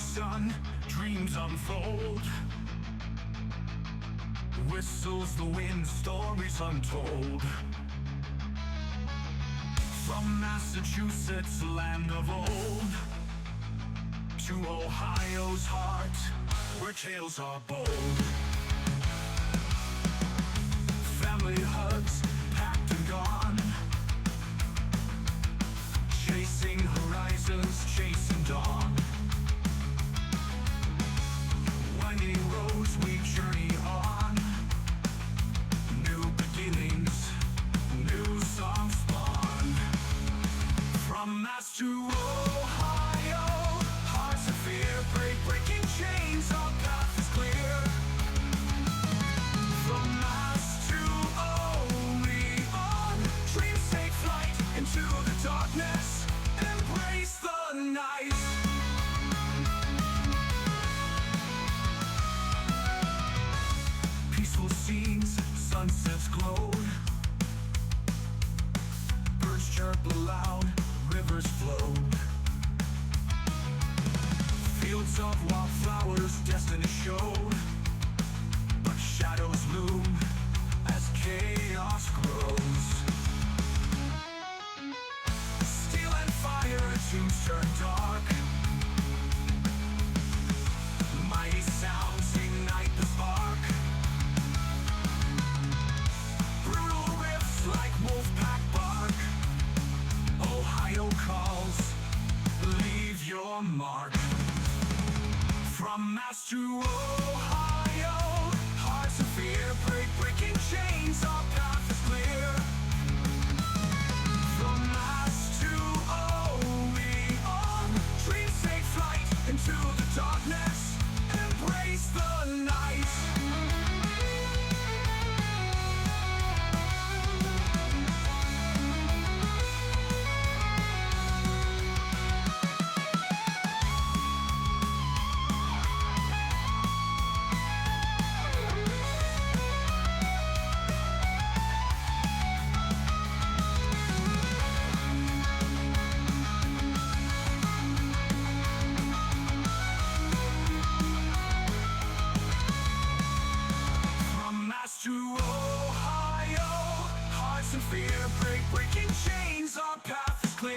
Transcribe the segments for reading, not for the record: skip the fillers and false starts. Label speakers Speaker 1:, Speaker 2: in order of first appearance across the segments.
Speaker 1: sun, dreams unfold. Whistles the wind, stories untold. From Massachusetts, land of old, to Ohio's heart, where tales are bold. Family hugs, packed and gone, chasing horizons, chasing dawn. Winding roads we journey on, new beginnings, new songs spawn. From Mass to Ohio, hearts of fear, breaking chains, our path is clear. From Mass to Oleon, dreams take flight into the darkness, embrace the night. Peaceful scenes, sunsets glowed, birds chirp aloud, rivers flowed. Fields of wildflowers, destiny showed, but shadows loom as chaos grows. Steel and fire, tombs turn dark, mighty sounds ignite the spark. Brutal riffs like wolfpack bark, Ohio calls, leave your mark. From Mass to Ohio, hearts of fear, breaking chains, our path is clear. From Mass to Oleon, dreams take flight into the darkness, embrace the night. From Mass to Ohio, hearts in fear, breaking chains, our path is clear.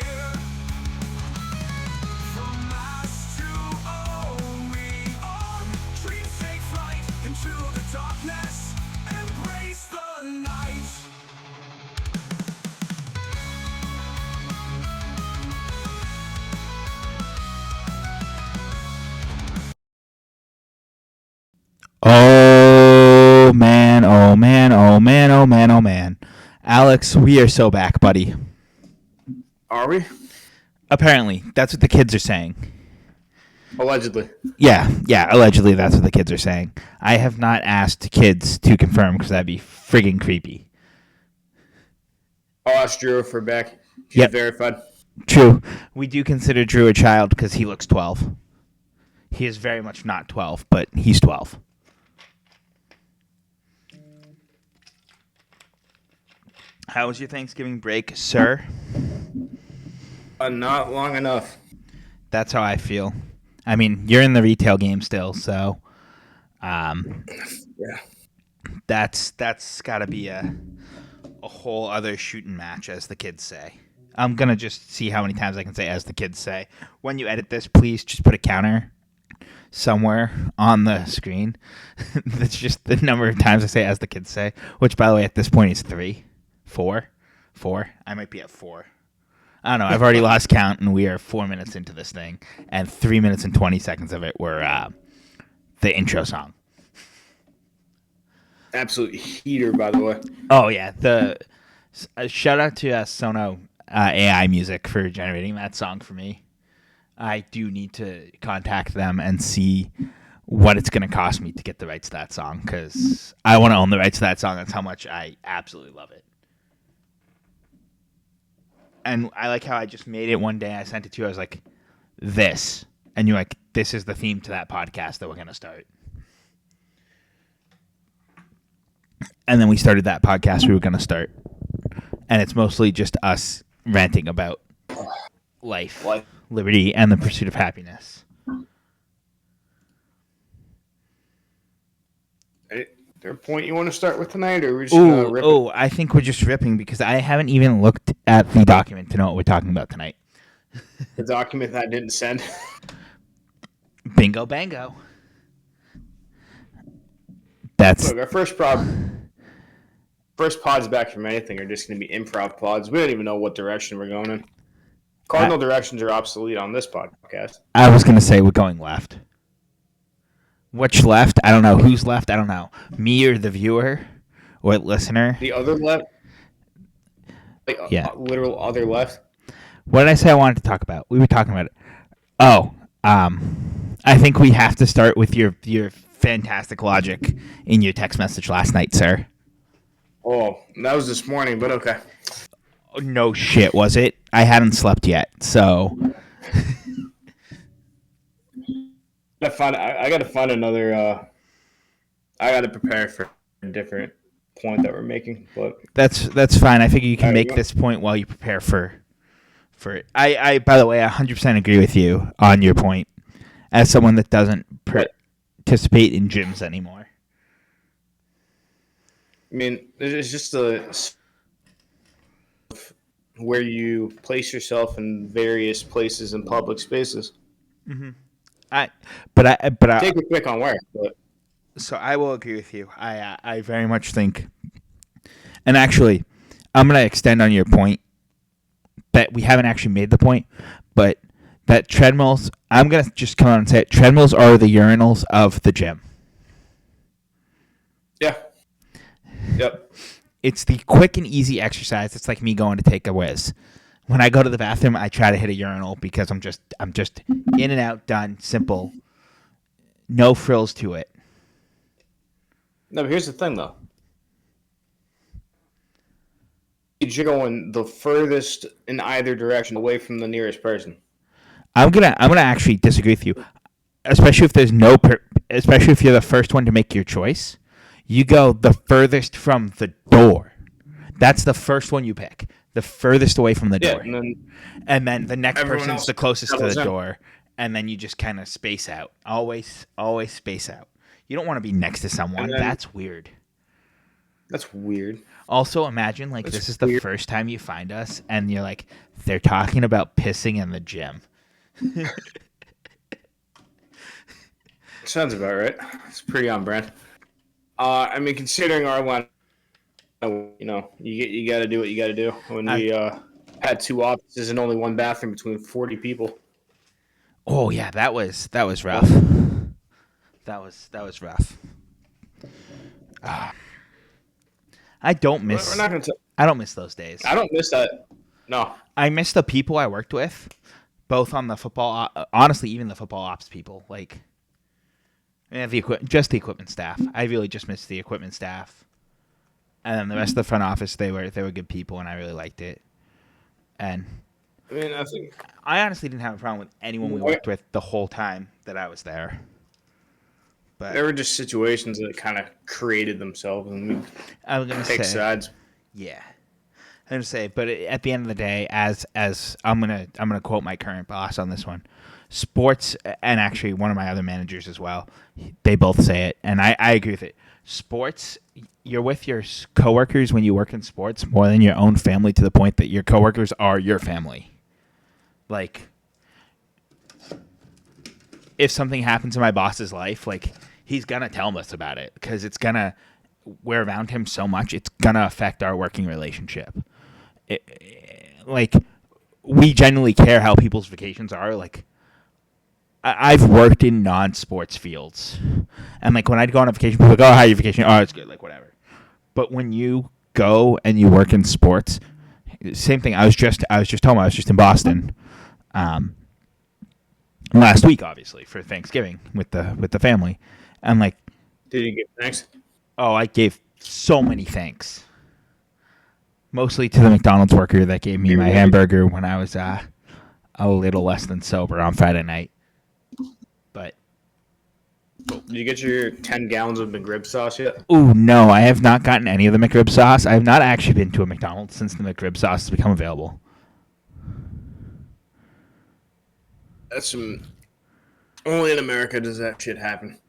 Speaker 1: From Mass to Oleon, dreams take flight into the darkness, embrace the night.
Speaker 2: Oh man, oh man, oh man, oh man, oh man. Alex, we are so back, buddy.
Speaker 3: Are we?
Speaker 2: Apparently, that's what the kids are saying.
Speaker 3: Allegedly.
Speaker 2: Yeah, allegedly that's what the kids are saying. I have not asked kids to confirm because that'd be friggin' creepy.
Speaker 3: I'll ask Drew for back. She's
Speaker 2: Yep.
Speaker 3: verified.
Speaker 2: True. We do consider Drew a child because he looks 12. He is very much not 12, but he's 12. How was your Thanksgiving break, sir?
Speaker 3: Not long enough.
Speaker 2: That's how I feel. I mean, you're in the retail game still, so
Speaker 3: Yeah.
Speaker 2: that's got to be a whole other shooting match, as the kids say. I'm gonna just see how many times I can say "as the kids say." When you edit this, please just put a counter somewhere on the screen. That's just the number of times I say "as the kids say," which, by the way, at this point is 3, 4. I might be at 4. I don't know. I've already lost count, and we are 4 minutes into this thing, and 3 minutes and 20 seconds of it were the intro song.
Speaker 3: Absolute heater, by the way.
Speaker 2: Oh yeah, the shout out to Sono AI Music for generating that song for me. I do need to contact them and see what it's going to cost me to get the rights to that song because I want to own the rights to that song. That's how much I absolutely love it. And I like how I just made it one day. I sent it to you. I was like, this. And you're like, this is the theme to that podcast that we're going to start. And then we started that podcast we were going to start. And it's mostly just us ranting about life, liberty, and the pursuit of happiness.
Speaker 3: Is there a point you want to start with tonight, or we're just gonna rip it?
Speaker 2: I think we're just ripping because I haven't even looked at the document to know what we're talking about tonight.
Speaker 3: The document that I didn't send.
Speaker 2: Bingo, bango. That's
Speaker 3: Look, our first pods back from anything are just going to be improv pods. We don't even know what direction we're going in. Cardinal directions are obsolete on this podcast.
Speaker 2: I was gonna say we're going left. Which left? I don't know. Who's left? I don't know. Me or the viewer or listener?
Speaker 3: The other left, like
Speaker 2: Yeah.
Speaker 3: literal other left.
Speaker 2: What did I say I wanted to talk about? We were talking about it. Oh, I think we have to start with your fantastic logic in your text message last night, sir.
Speaker 3: Oh, that was this morning, but okay.
Speaker 2: Oh, no shit, was it? I hadn't slept yet, so
Speaker 3: I gotta find another. I gotta prepare for a different point that we're making, but
Speaker 2: that's fine. I figure you can
Speaker 3: There you
Speaker 2: make
Speaker 3: go.
Speaker 2: this point while you prepare for it. I by the way, 100% agree with you on your point as someone that doesn't participate in gyms anymore.
Speaker 3: I mean, it's just where you place yourself in various places in public spaces.
Speaker 2: I
Speaker 3: Take a pick on where, but
Speaker 2: so I will agree with you. I very much think, and actually, I'm gonna extend on your point that we haven't actually made the point, but that treadmills. I'm gonna just come out and say it. Treadmills are the urinals of the gym.
Speaker 3: yeah, yep.
Speaker 2: It's the quick and easy exercise. It's like me going to take a whiz. When I go to the bathroom, I try to hit a urinal because I'm just in and out, done, simple, no frills to it.
Speaker 3: No, but here's the thing, though. You're going the furthest in either direction away from the nearest person.
Speaker 2: I'm gonna actually disagree with you, especially if there's especially if you're the first one to make your choice. You go the furthest from the door. That's the first one you pick. The furthest away from the
Speaker 3: Yeah,
Speaker 2: door.
Speaker 3: and then
Speaker 2: And then the next
Speaker 3: Everyone
Speaker 2: person's
Speaker 3: else
Speaker 2: the closest to
Speaker 3: doubles
Speaker 2: the
Speaker 3: in.
Speaker 2: door, and then you just kind of space out. Always space out. You don't want to be next to someone.
Speaker 3: And then-
Speaker 2: That's weird.
Speaker 3: that's weird.
Speaker 2: Also, imagine like
Speaker 3: That's
Speaker 2: this is the
Speaker 3: weird.
Speaker 2: first time you find us, and you're like, they're talking about pissing in the gym.
Speaker 3: Sounds about right. It's pretty on brand. I mean, considering our line, you got to do what you got to do. When we had two offices and only one bathroom between 40 people.
Speaker 2: Oh yeah, that was rough. That was rough. I don't miss.
Speaker 3: We're not gonna.
Speaker 2: I don't miss those days.
Speaker 3: I don't miss that. No,
Speaker 2: I miss the people I worked with, both on the football. Honestly, even the football ops people. Like, just the equipment staff. I really just miss the equipment staff, and then the rest of the front office. They were good people, and I really liked it. And
Speaker 3: I mean, I think
Speaker 2: I honestly didn't have a problem with anyone we worked with the whole time that I was there. But
Speaker 3: there were just situations that kind of created themselves, and we
Speaker 2: I was gonna
Speaker 3: take
Speaker 2: say,
Speaker 3: sides.
Speaker 2: yeah, I'm gonna say, but at the end of the day, as I'm gonna quote my current boss on this one, sports, and actually one of my other managers as well, they both say it, and I agree with it. Sports, you're with your coworkers when you work in sports more than your own family, to the point that your coworkers are your family. Like, if something happens in my boss's life, like, he's gonna tell us about it because we're around him so much, it's gonna affect our working relationship. Like, we genuinely care how people's vacations are. Like, I've worked in non-sports fields, and like when I'd go on a vacation, people would go, "Oh, how your vacation? Oh, it's good." Like, whatever. But when you go and you work in sports, same thing. I was just home. I was just in Boston, last week, obviously for Thanksgiving with the family, and like,
Speaker 3: Did you get thanks?
Speaker 2: oh, I gave so many thanks. Mostly to the McDonald's worker that gave me my hamburger when I was a little less than sober on Friday night. But
Speaker 3: Did you get your 10 gallons of McRib sauce yet?
Speaker 2: ooh, no, I have not gotten any of the McRib sauce. I have not actually been to a McDonald's since the McRib sauce has become available.
Speaker 3: That's some. Only in America does that shit happen.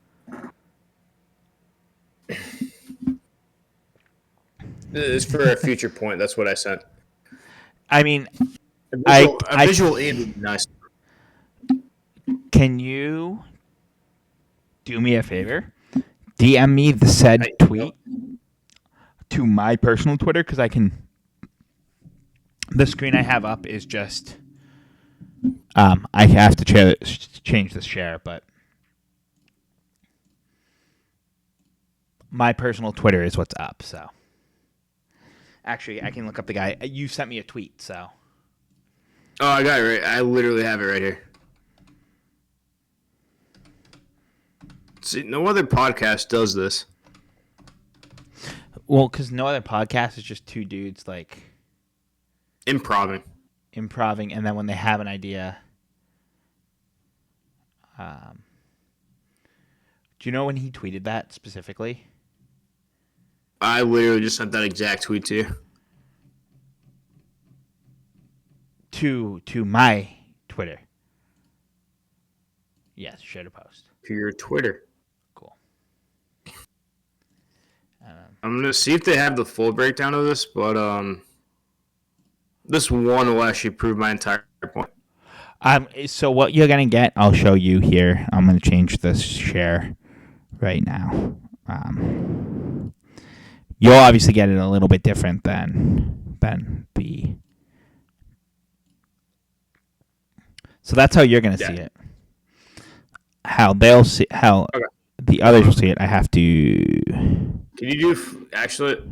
Speaker 3: It's for a future point. That's what I sent.
Speaker 2: I mean,
Speaker 3: A visual aid would be nice.
Speaker 2: Can you do me a favor? DM me the said tweet to my personal Twitter because I can. The screen I have up is just. I have to change the share, but my personal Twitter is what's up. So actually, I can look up the guy. You sent me a tweet, so.
Speaker 3: Oh, I got it right. I literally have it right here. See, no other podcast does this.
Speaker 2: Well, because no other podcast is just two dudes like
Speaker 3: Improving,
Speaker 2: and then when they have an idea. Do you know when he tweeted that specifically?
Speaker 3: I literally just sent that exact tweet to you.
Speaker 2: To my Twitter. Yes, shared a post.
Speaker 3: To your Twitter.
Speaker 2: Cool.
Speaker 3: I'm gonna see if they have the full breakdown of this, but this one will actually prove my entire point.
Speaker 2: So what you're gonna get, I'll show you here. I'm gonna change this share right now. You'll obviously get it a little bit different than the. So that's how you're gonna see it. How they'll see the others will see it. I have to.
Speaker 3: Can you do actually?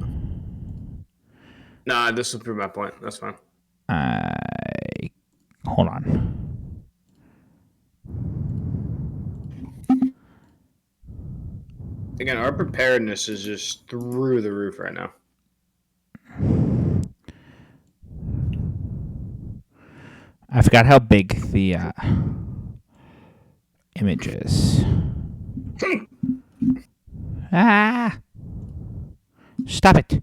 Speaker 3: Nah, this will prove my point. That's fine.
Speaker 2: Hold on.
Speaker 3: Again, our preparedness is just through the roof right now.
Speaker 2: I forgot how big the image is. Stop it.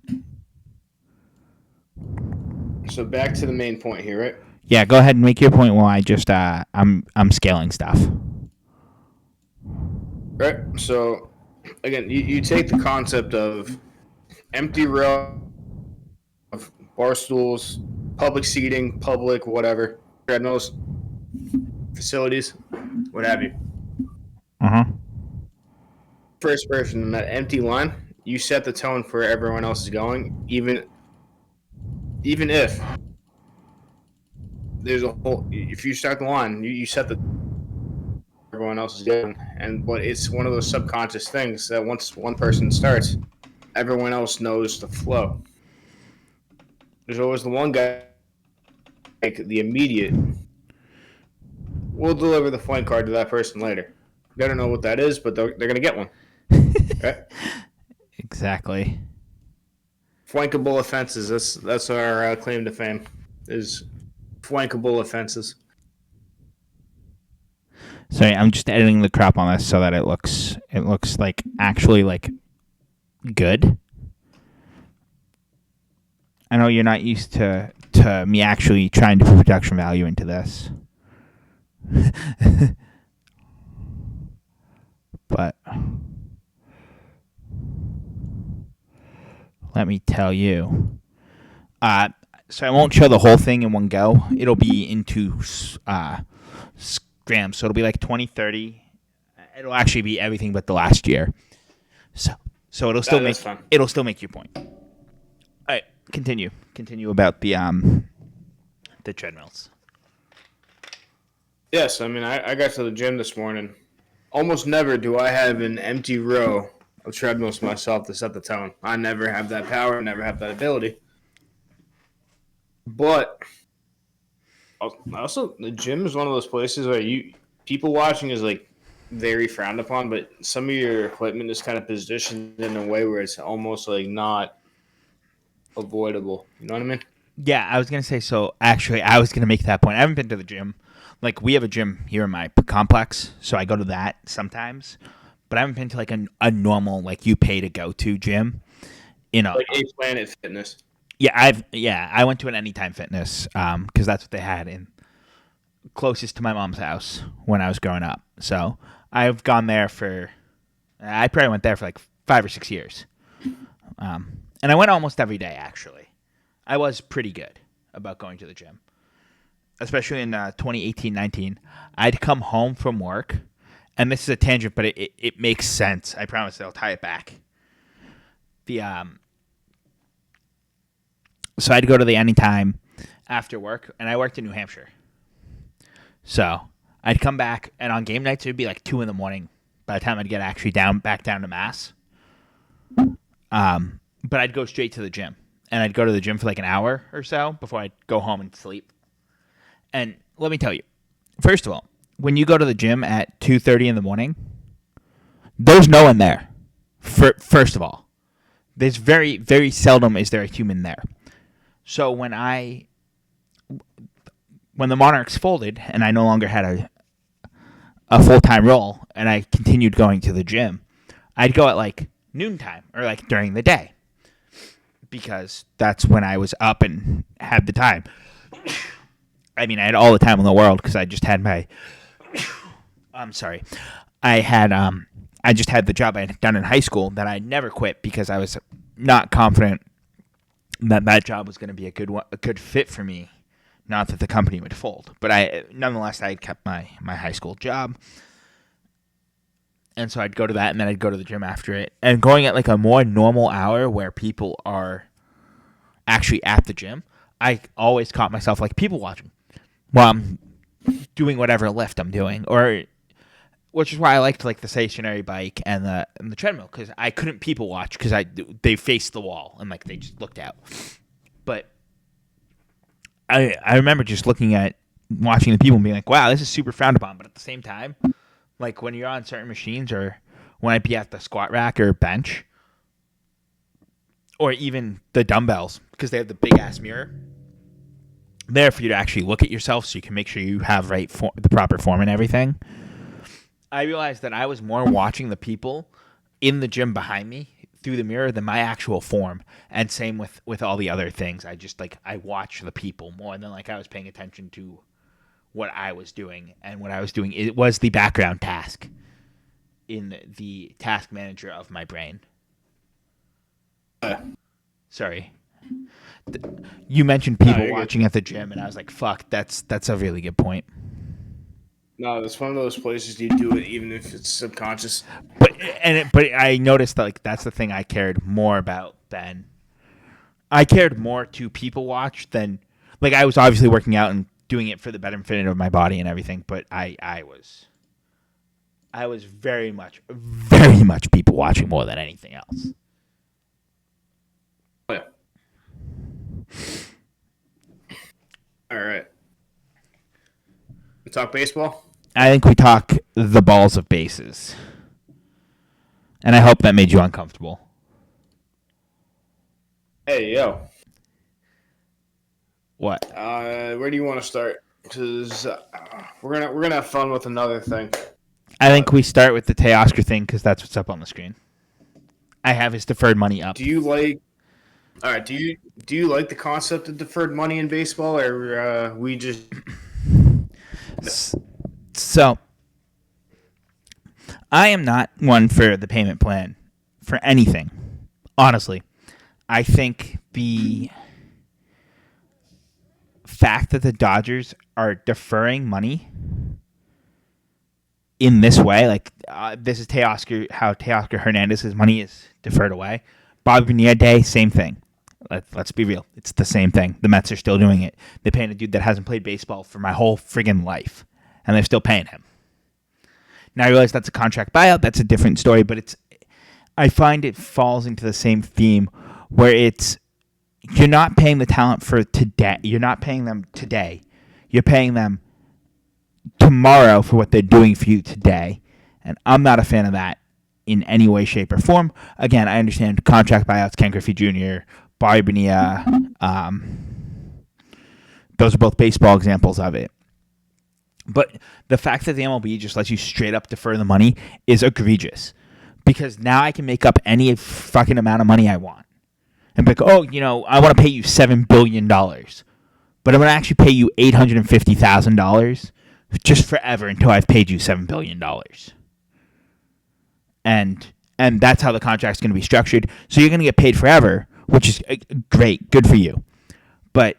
Speaker 3: So back to the main point here, right?
Speaker 2: Yeah, go ahead and make your point while I just I'm scaling stuff.
Speaker 3: Right. So again, you take the concept of empty row of bar stools, public seating, public whatever, treadmills, facilities, what have you. First person in that empty line, you set the tone for where everyone else is going, even if there's a whole. If you start the line, you set the everyone else is going, but it's one of those subconscious things that once one person starts, everyone else knows the flow. There's always the one guy, like the immediate. We'll deliver the flank card to that person later. They don't know what that is, but they're gonna get one. Right?
Speaker 2: Exactly.
Speaker 3: Flankable offenses. That's our claim to fame. Is flankable offenses.
Speaker 2: Sorry, I'm just editing the crop on this so that it looks like actually like good. I know you're not used to me actually trying to put production value into this. But let me tell you. So I won't show the whole thing in one go. It'll be into grams. So it'll be like 20, 30. It'll actually be everything but the last year. So it'll still make your point. All right, continue about the treadmills.
Speaker 3: Yes, I mean I got to the gym this morning. Almost never do I have an empty row of treadmills myself to set the tone. I never have that power, never have that ability. But also, the gym is one of those places where people watching is like very frowned upon, but some of your equipment is kind of positioned in a way where it's almost like not avoidable. You know what I mean?
Speaker 2: Yeah, I was gonna say. So actually, I was gonna make that point. I haven't been to the gym. Like, we have a gym here in my complex, so I go to that sometimes. But I haven't been to like a normal like you pay to go to gym. You know,
Speaker 3: like a Planet Fitness.
Speaker 2: Yeah, I went to an Anytime Fitness because that's what they had in closest to my mom's house when I was growing up. So I've gone there I probably went there for like 5 or 6 years. And I went almost every day, actually. I was pretty good about going to the gym. Especially in 2018-19. I'd come home from work, and this is a tangent, but it makes sense. I promise I'll tie it back. So I'd go to the Anytime after work, and I worked in New Hampshire. So I'd come back, and on game nights, it would be like 2 in the morning by the time I'd get actually back down to Mass. But I'd go straight to the gym, and I'd go to the gym for like an hour or so before I'd go home and sleep. And let me tell you, first of all, when you go to the gym at 2:30 in the morning, there's no one there. First of all, there's very, very seldom is there a human there. So when the Monarchs folded and I no longer had a full-time role and I continued going to the gym, I'd go at like noontime or like during the day because that's when I was up and had the time. I mean, I had all the time in the world because I just had I just had the job I had done in high school that I never quit because I was not confident that job was going to be a good fit for me. Not that the company would fold, but nonetheless I had kept my high school job, and so I'd go to that, and then I'd go to the gym after it. And going at like a more normal hour where people are actually at the gym, I always caught myself like people watching while I'm doing whatever lift I'm doing, which is why I liked like the stationary bike and the treadmill because I couldn't people watch because they faced the wall and like they just looked out. But I remember just watching the people and being like, wow, this is super frowned upon. But at the same time, like when you're on certain machines or when I'd be at the squat rack or bench or even the dumbbells because they have the big ass mirror there for you to actually look at yourself so you can make sure you have the proper form and everything. I realized that I was more watching the people in the gym behind me through the mirror than my actual form. And same with all the other things. I watch the people more than like I was paying attention to what I was doing. And what I was doing, it was the background task in the task manager of my brain. Sorry. You mentioned people watching at the gym, and I was like, fuck, that's a really good point.
Speaker 3: No, it's one of those places you do it even if it's subconscious.
Speaker 2: But I noticed that like that's the thing I cared more about than I cared more to people watch than like I was obviously working out and doing it for the betterment of my body and everything, but I was very much people watching more than anything else.
Speaker 3: Yeah. All right. We talk baseball?
Speaker 2: I think we talk the balls of bases. And I hope that made you uncomfortable.
Speaker 3: Hey, yo.
Speaker 2: What?
Speaker 3: Where do you want to start? Because we're gonna have fun with another thing.
Speaker 2: I think we start with the Teoscar thing because that's what's up on the screen. I have his deferred money up.
Speaker 3: Do you like the concept of deferred money in baseball, or we just?
Speaker 2: So, I am not one for the payment plan for anything. Honestly, I think the fact that the Dodgers are deferring money in this way, like this is how Teoscar Hernandez's money is deferred away. Bobby Bonilla Day, same thing. Let's be real. It's the same thing. The Mets are still doing it. They're paying a dude that hasn't played baseball for my whole friggin' life, and they're still paying him. Now, I realize that's a contract buyout. That's a different story, but I find it falls into the same theme where you're not paying the talent for today. You're not paying them today. You're paying them tomorrow for what they're doing for you today, and I'm not a fan of that in any way, shape, or form. Again, I understand contract buyouts, Ken Griffey Jr., Bobby Bonilla, those are both baseball examples of it. But the fact that the MLB just lets you straight up defer the money is egregious. Because now I can make up any fucking amount of money I want. And be like, I want to pay you $7 billion. But I'm going to actually pay you $850,000 just forever until I've paid you $7 billion. And that's how the contract's going to be structured. So you're going to get paid forever which is great, good for you. But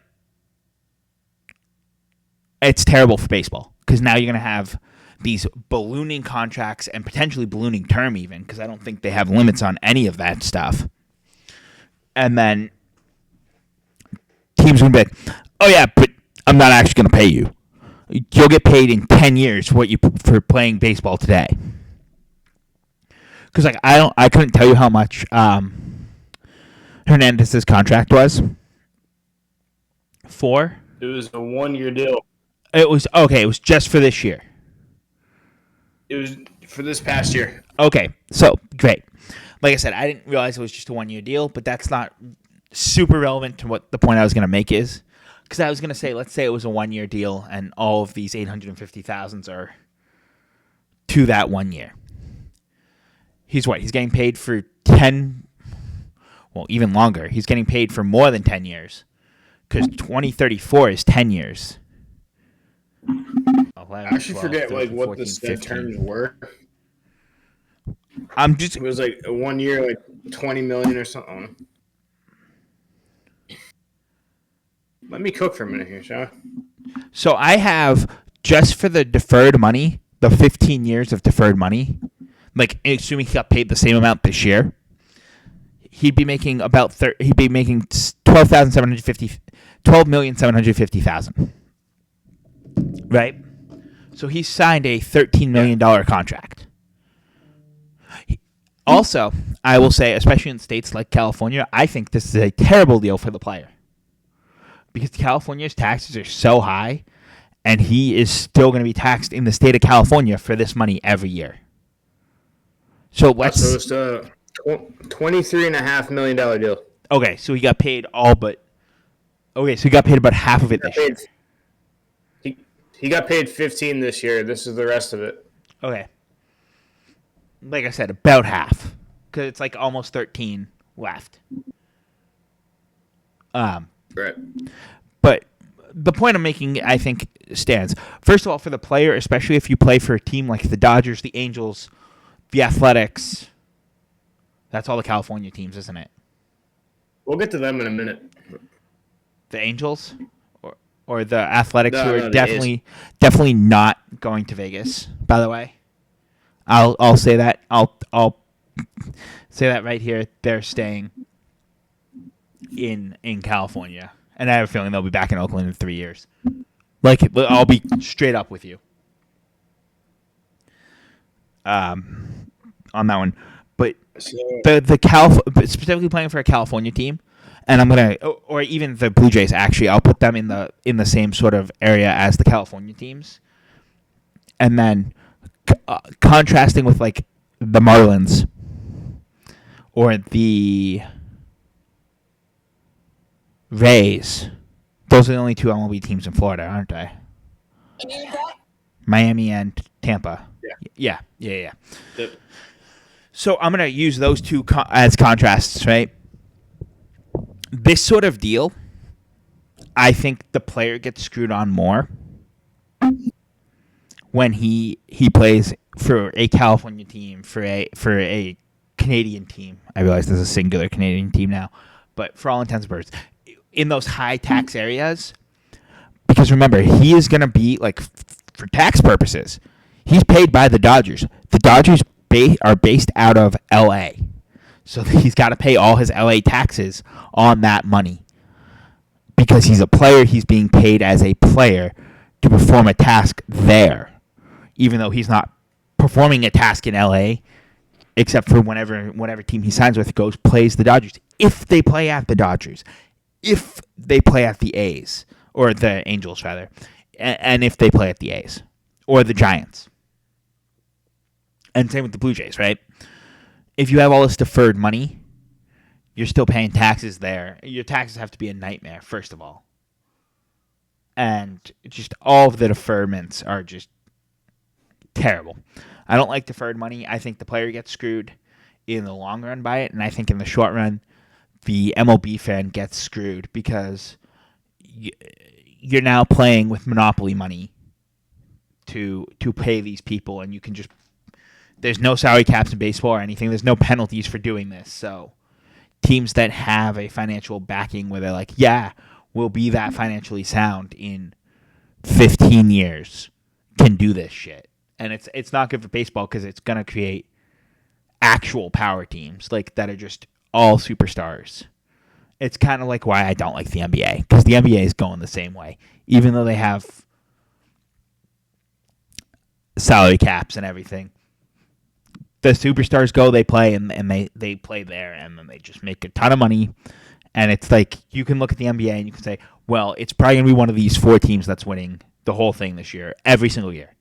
Speaker 2: it's terrible for baseball because now you're going to have these ballooning contracts and potentially ballooning term even, because I don't think they have limits on any of that stuff. And then teams are going to be like, oh yeah, but I'm not actually going to pay you. You'll get paid in 10 years what you for playing baseball today. Because like I couldn't tell you how much Hernandez's contract was for.
Speaker 3: It was a 1-year deal.
Speaker 2: It was okay. It was just for this year.
Speaker 3: It was for this past year.
Speaker 2: Okay, so great. Like I said, I didn't realize it was just a 1-year deal, but that's not super relevant to what the point I was going to make is. Because I was going to say, let's say it was a 1-year deal, and all of these 850,000s are to that 1 year. He's what? He's getting paid for 10, well, even longer. He's getting paid for more than 10 years. Because 2034 is 10 years. 11,
Speaker 3: I actually
Speaker 2: 12,
Speaker 3: forget
Speaker 2: 13,
Speaker 3: what
Speaker 2: 14,
Speaker 3: the
Speaker 2: 15.
Speaker 3: terms were.
Speaker 2: It
Speaker 3: was like a 1 year, like 20 million or something. Let me cook for a minute here, shall I?
Speaker 2: So I have, just for the deferred money, the 15 years of deferred money, like assuming he got paid the same amount this year, he'd be making about he'd be making 12,750,000. Right? So he signed a $13 million contract. Also, I will say, especially in states like California, I think this is a terrible deal for the player. Because California's taxes are so high, and he is still going to be taxed in the state of California for this money every year. So let's.
Speaker 3: So it's a $23.5 million deal.
Speaker 2: Okay, so he got paid all but. Okay, so he got paid about half of it this year.
Speaker 3: He got paid 15 this year. This is the rest of it.
Speaker 2: Okay. Like I said, about half, because it's like almost 13 left.
Speaker 3: Right.
Speaker 2: But the point I'm making, I think, stands. First of all, for the player, especially if you play for a team like the Dodgers, the Angels, the Athletics. That's all the California teams, isn't it?
Speaker 3: We'll get to them in a minute.
Speaker 2: The Angels? Or the Athletics, who are
Speaker 3: the
Speaker 2: definitely not going to Vegas, by the way. I'll say that. I'll say that right here. They're staying in California. And I have a feeling they'll be back in Oakland in 3 years. Like, I'll be straight up with you on that one. But specifically playing for a California team, and I'm gonna, or even the Blue Jays. Actually, I'll put them in the same sort of area as the California teams, and then contrasting with like the Marlins or the Rays. Those are the only two MLB teams in Florida, aren't they? Miami and Tampa. Yeah. Yep. So I'm going to use those two as contrasts, right? This sort of deal, I think the player gets screwed on more when he plays for a California team, for a Canadian team. I realize there's a singular Canadian team now, but for all intents and purposes, in those high tax areas, because remember, he is going to be, like, for tax purposes, he's paid by the Dodgers. The Dodgers are based out of L.A., so he's got to pay all his L.A. taxes on that money. Because he's a player, he's being paid as a player to perform a task there, even though he's not performing a task in L.A., except for whatever team he signs with plays the Dodgers. If they play at the Dodgers. If they play at the A's, or the Angels, rather, and if they play at the A's, or the Giants. And same with the Blue Jays, right? If you have all this deferred money, you're still paying taxes there. Your taxes have to be a nightmare, first of all. And just all of the deferments are just terrible. I don't like deferred money. I think the player gets screwed in the long run by it, and I think in the short run, the MLB fan gets screwed because you're now playing with monopoly money to pay these people, and you can just, there's no salary caps in baseball or anything. There's no penalties for doing this, so teams that have a financial backing where they're like, yeah, we'll be that financially sound in 15 years can do this shit. And it's not good for baseball because it's going to create actual power teams like that are just all superstars. It's kind of like why I don't like the NBA, because the NBA is going the same way. Even though they have salary caps and everything, the superstars go, they play, and they play there, and then they just make a ton of money. And it's like, you can look at the NBA and you can say, well, it's probably going to be one of these 4 teams that's winning the whole thing this year, every single year.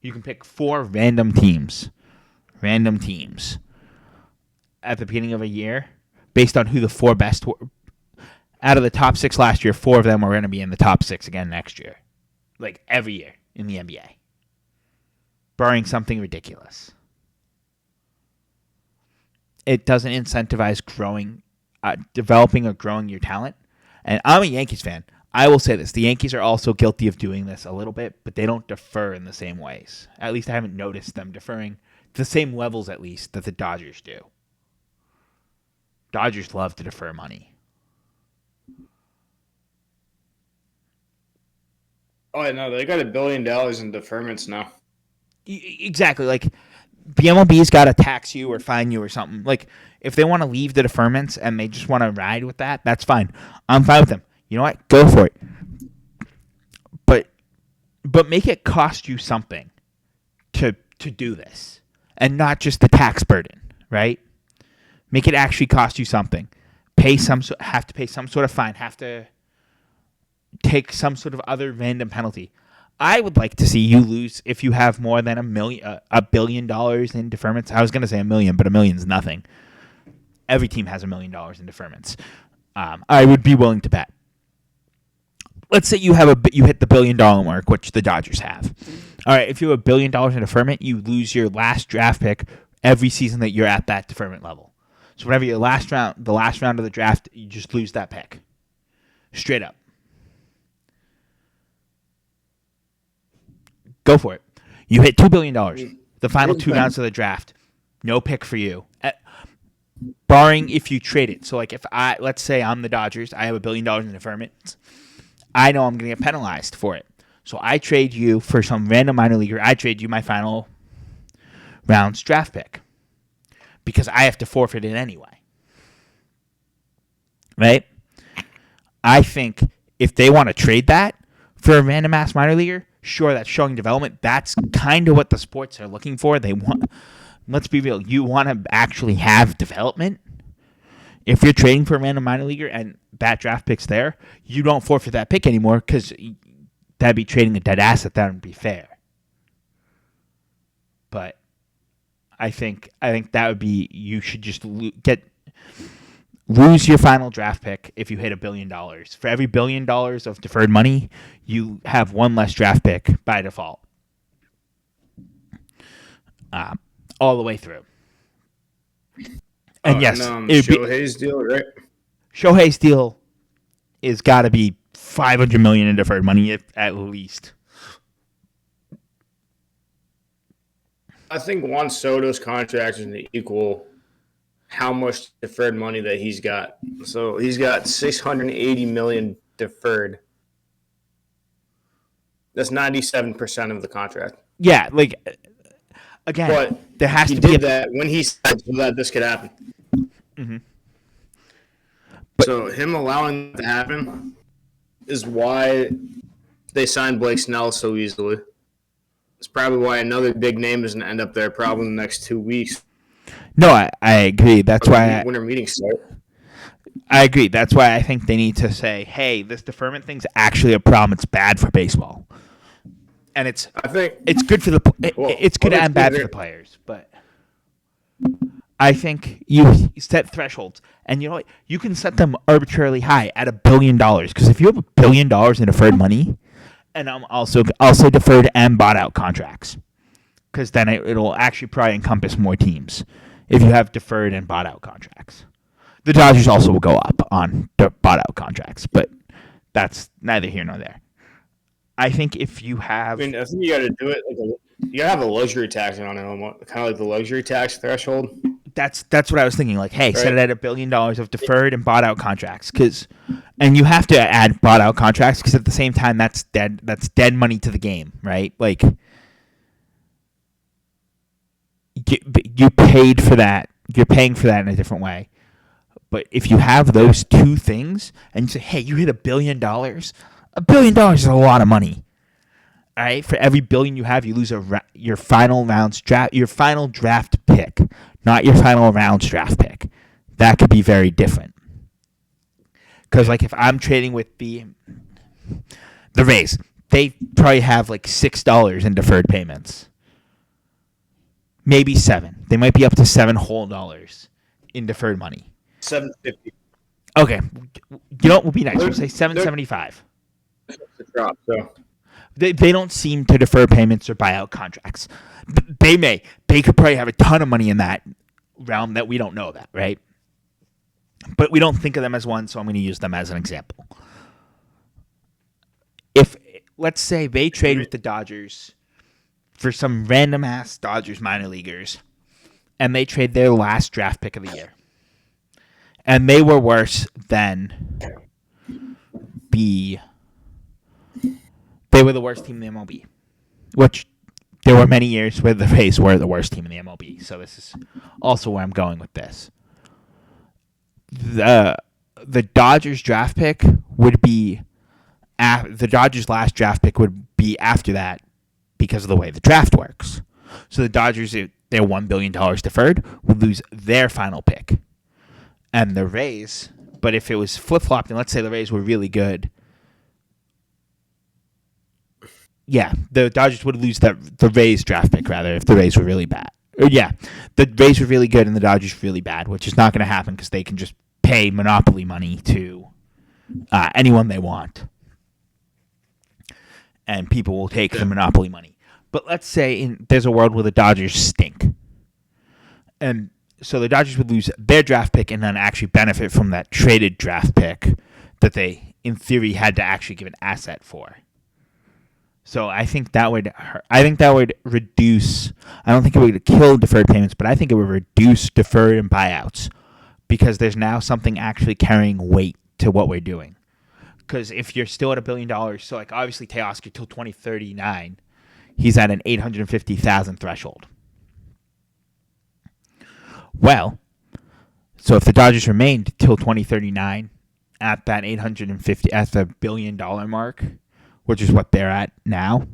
Speaker 2: You can pick 4 random teams at the beginning of a year based on who the 4 best were. Out of the top 6 last year, 4 of them are going to be in the top 6 again next year. Like every year in the NBA. Barring something ridiculous. It doesn't incentivize developing or growing your talent. And I'm a Yankees fan. I will say this. The Yankees are also guilty of doing this a little bit, but they don't defer in the same ways. At least I haven't noticed them deferring to the same levels, at least, that the Dodgers do. Dodgers love to defer money.
Speaker 3: Oh, I know. They got $1 billion in deferments now.
Speaker 2: Exactly. Like, the MLB's got to tax you or fine you or something. Like, if they want to leave the deferments and they just want to ride with that, that's fine. I'm fine with them. You know what? Go for it. But make it cost you something to do this, and not just the tax burden, right? Make it actually cost you something. Have to pay some sort of fine. Have to take some sort of other random penalty. I would like to see you lose if you have more than $1 billion in deferments. I was going to say $1 million, but $1 million's nothing. Every team has $1 million in deferments. I would be willing to bet. Let's say you hit the $1 billion mark, which the Dodgers have. All right, if you have $1 billion in deferment, you lose your last draft pick every season that you're at that deferment level. So whenever the last round of the draft, you just lose that pick. Straight up. Go for it. You hit $2 billion. The final 2 rounds of the draft. No pick for you. Barring if you trade it. So, like, let's say I'm the Dodgers, I have $1 billion in deferment. I know I'm going to get penalized for it. So I trade you for some random minor leaguer. I trade you my final round's draft pick because I have to forfeit it anyway. Right? I think if they want to trade that for a random ass minor leaguer, sure, that's showing development. That's kind of what the sports are looking for. Let's be real. You want to actually have development. If you're trading for a random minor leaguer and that draft pick's there, you don't forfeit that pick anymore because that'd be trading a dead asset. That wouldn't be fair. But I think that would be, you should just lose your final draft pick if you hit $1 billion. For every $1 billion of deferred money, you have one less draft pick by default. All the way through. And yes,
Speaker 3: Shohei's deal, right?
Speaker 2: Shohei's deal is got to be $500 million in deferred money at least.
Speaker 3: I think Juan Soto's contract is going to equal how much deferred money that he's got. So he's got $680 million deferred. That's 97% of the contract.
Speaker 2: Yeah, like, again,
Speaker 3: but
Speaker 2: there has
Speaker 3: he
Speaker 2: to be
Speaker 3: did that when he said so that this could happen.
Speaker 2: Mm-hmm.
Speaker 3: So him allowing that to happen is why they signed Blake Snell so easily. It's probably why another big name doesn't end up there probably in the next 2 weeks.
Speaker 2: No, I agree. That's why
Speaker 3: winter meetings start.
Speaker 2: I agree. That's why I think they need to say, "Hey, this deferment thing's actually a problem. It's bad for baseball." And it's good for it's good and bad for the players, but I think you set thresholds, and you know what? You can set them arbitrarily high at $1 billion, because if you have $1 billion in deferred money, and also deferred and bought out contracts, because then it'll actually probably encompass more teams if you have deferred and bought out contracts. The Dodgers also will go up on the bought out contracts, but that's neither here nor there. I think if you have,
Speaker 3: I think you got to do it. You got to have a luxury tax on it, kind of like the luxury tax threshold.
Speaker 2: That's what I was thinking. Like, hey, set
Speaker 3: Right.
Speaker 2: it at $1 billion of deferred and bought out contracts, and you have to add bought out contracts because at the same time that's dead. That's dead money to the game, right? Like, you paid for that. You're paying for that in a different way. But if you have those two things and you say, hey, you hit $1 billion, $1 billion is a lot of money. All right, for every billion you have, you lose your final draft pick, not your final rounds draft pick. That could be very different. Because like if I'm trading with the Rays, they probably have like $6 in deferred payments, maybe $7. They might be up to $7 whole dollars in deferred money.
Speaker 3: $750.
Speaker 2: Okay, you know what would be nice? We'll say $775.
Speaker 3: It's a drop. So
Speaker 2: They don't seem to defer payments or buy out contracts. They could probably have a ton of money in that realm that we don't know about, right? But we don't think of them as one, so I'm going to use them as an example. If, let's say, they trade with the Dodgers for some random-ass Dodgers minor leaguers, and they trade their last draft pick of the year, and they were worse than they were the worst team in the MLB, which there were many years where the Rays were the worst team in the MLB. So this is also where I'm going with this. The Dodgers draft pick would be the Dodgers' last draft pick would be after that because of the way the draft works. So the Dodgers, their $1 billion deferred, would lose their final pick, and the Rays. But if it was flip flopped, and let's say the Rays were really good. Yeah, the Dodgers would lose the Rays draft pick, rather, if the Rays were really bad. The Rays were really good and the Dodgers were really bad, which is not going to happen because they can just pay monopoly money to anyone they want. And people will take the monopoly money. But let's say there's a world where the Dodgers stink. And so the Dodgers would lose their draft pick and then actually benefit from that traded draft pick that they, in theory, had to actually give an asset for. So I think that would reduce. I don't think it would kill deferred payments, but I think it would reduce deferred and buyouts because there's now something actually carrying weight to what we're doing. Because if you're still at $1 billion, so like obviously Teoscar till 2039, he's at an 850,000 threshold. Well, so if the Dodgers remained till 2039 at that 850 at the $1 billion mark, which is what they're at now.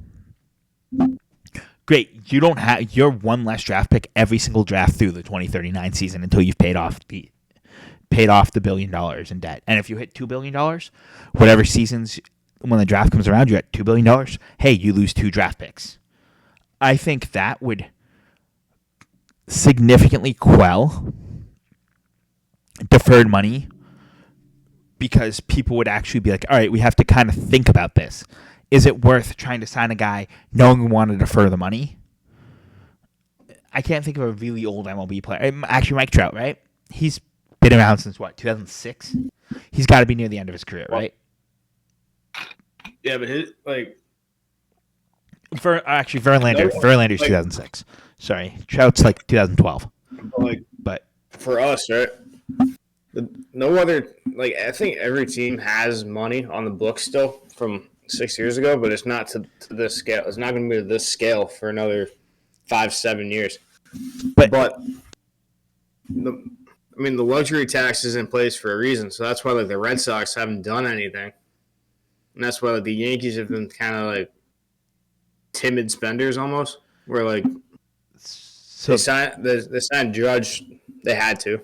Speaker 2: Great. You're one less draft pick every single draft through the 2039 season until you've paid off the $1 billion in debt. And if you hit $2 billion, whatever seasons when the draft comes around, you're at $2 billion. Hey, you lose 2 draft picks. I think that would significantly quell deferred money. Because people would actually be like, all right, we have to kind of think about this. Is it worth trying to sign a guy knowing we want to defer the money? I can't think of a really old MLB player. Actually, Mike Trout, right? He's been around since, 2006? He's got to be near the end of his career, right?
Speaker 3: yeah, but
Speaker 2: Verlander's 2006. Sorry, Trout's like 2012. But
Speaker 3: for us, right? No other, I think every team has money on the books still from 6 years ago, but it's not to this scale. It's not going to be to this scale for another 5-7 years. But the luxury tax is in place for a reason. So that's why the Red Sox haven't done anything, and that's why the Yankees have been kind of timid spenders almost. Where they signed Judge, they had to.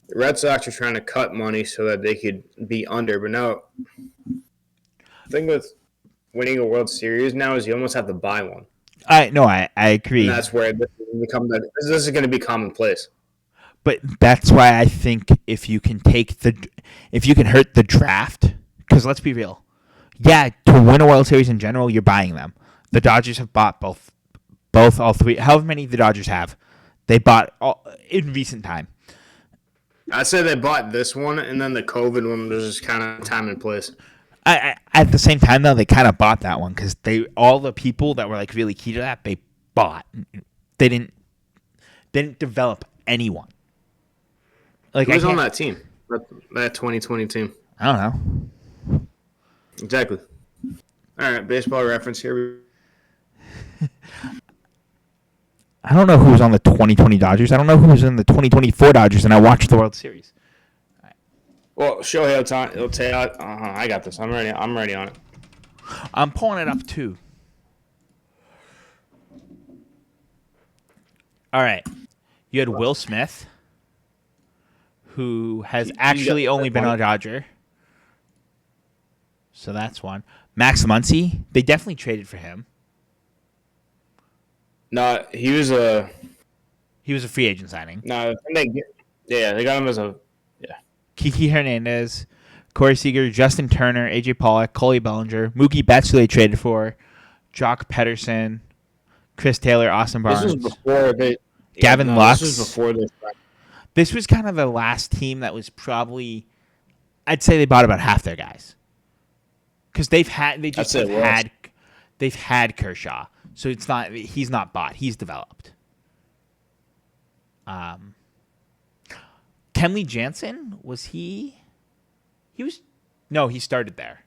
Speaker 3: The Red Sox are trying to cut money so that they could be under, but no. The thing with winning a World Series now is you almost have to buy one.
Speaker 2: I agree.
Speaker 3: And that's where this is going to be commonplace.
Speaker 2: But that's why I think if you can hurt the draft, because let's be real, to win a World Series in general, you're buying them. The Dodgers have bought all 3. However many the Dodgers have, they bought in recent time.
Speaker 3: I'd say they bought this one, and then the COVID one was just kind of time and place.
Speaker 2: At the same time, though, they kind of bought that one because all the people that were really key to that, they bought. They didn't develop anyone. Like,
Speaker 3: Who
Speaker 2: I
Speaker 3: was on
Speaker 2: can't.
Speaker 3: that team? That 2020 team.
Speaker 2: I don't know.
Speaker 3: Exactly. All right, baseball reference here.
Speaker 2: I don't know who was on the 2020 Dodgers. I don't know who was in the 2024 Dodgers, and I watched the World Series.
Speaker 3: Well, Shohei Ohtani. I got this. I'm ready. I'm ready on it.
Speaker 2: I'm pulling it up too. All right. You had Will Smith, who has actually only been a Dodger. So that's one. Max Muncy, they definitely traded for him.
Speaker 3: No, he was a.
Speaker 2: He was a free agent signing.
Speaker 3: No, they got him as a. Yeah.
Speaker 2: Kiki Hernandez, Corey Seager, Justin Turner, AJ Pollock, Coley Bellinger, Mookie Betts, who they traded for, Jock Pederson, Chris Taylor, Austin Barnes.
Speaker 3: This was before they.
Speaker 2: Gavin Lux.
Speaker 3: This was before this.
Speaker 2: This was kind of the last team that was probably, I'd say they bought about half their guys, because they've had Kershaw, so he's not bought, he's developed. Kenley Jansen, he started there.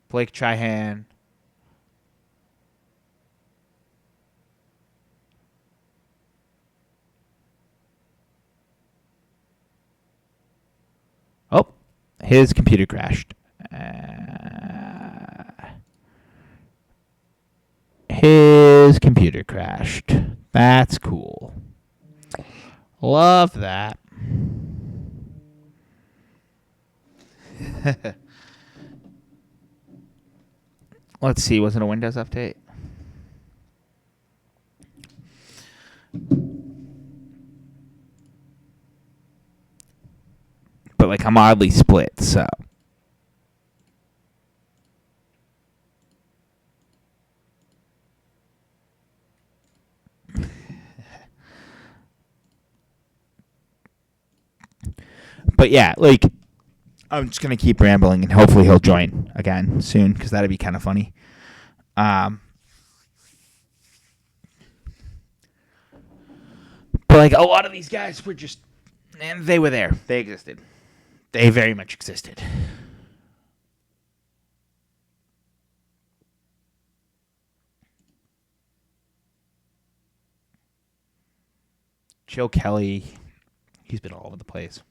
Speaker 2: Blake Trihan. Oh, his computer crashed. That's cool. Love that. Let's see. Was it a Windows update? But like I'm oddly split, so. But yeah, like I'm just gonna keep rambling, and hopefully he'll join again soon, because that'd be kind of funny. But like a lot of these guys were just, and they were there. They existed. They very much existed. Joe Kelly, he's been all over the place.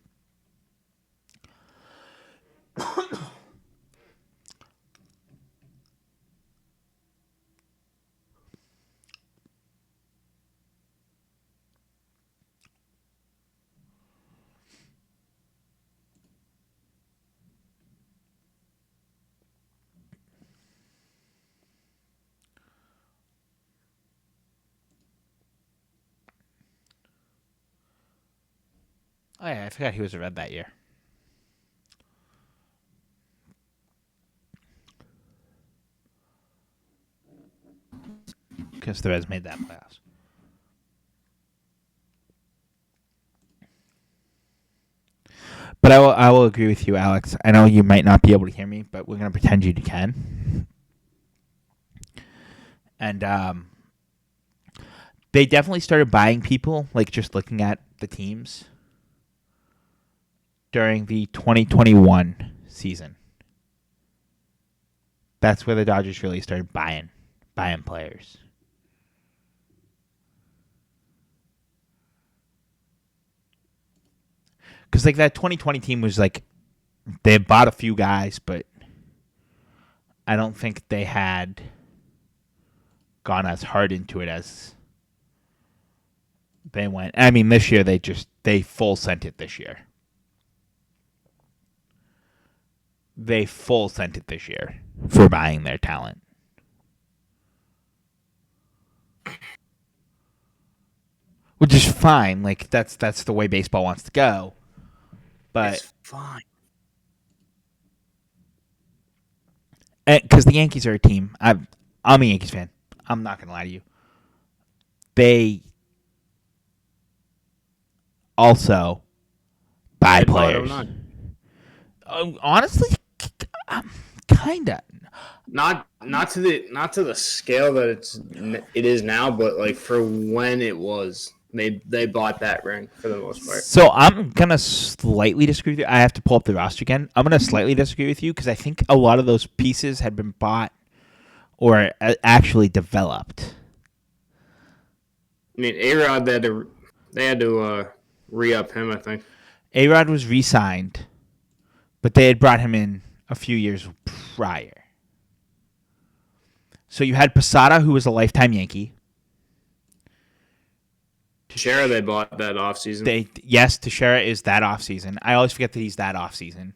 Speaker 2: Oh yeah, I forgot he was a Red that year. Because the Reds made that playoffs. But I will agree with you, Alex. I know you might not be able to hear me, but we're going to pretend you can. And they definitely started buying people, like just looking at the teams during the 2021 season. That's where the Dodgers really started buying players. Because like that 2020 team was like, they bought a few guys, but I don't think they had gone as hard into it as they went. I mean, this year they full sent it this year. They full sent it this year for buying their talent. Which is fine. Like that's the way baseball wants to go. But
Speaker 3: It's fine.
Speaker 2: Because the Yankees are a team. I'm a Yankees fan. I'm not gonna lie to you. They also buy players. Honestly, kinda.
Speaker 3: Not to the scale that it is now, but like for when it was They bought that ring for the most part.
Speaker 2: So I'm gonna slightly disagree with you. I have to pull up the roster again. I'm gonna slightly disagree with you because I think a lot of those pieces had been bought or actually developed.
Speaker 3: I mean, A-Rod, they had to re-up him, I think.
Speaker 2: A-Rod was re-signed, but they had brought him in a few years prior. So you had Posada, who was a lifetime Yankee.
Speaker 3: Teixeira they bought that offseason.
Speaker 2: Yes, Teixeira is that offseason. I always forget that he's that offseason.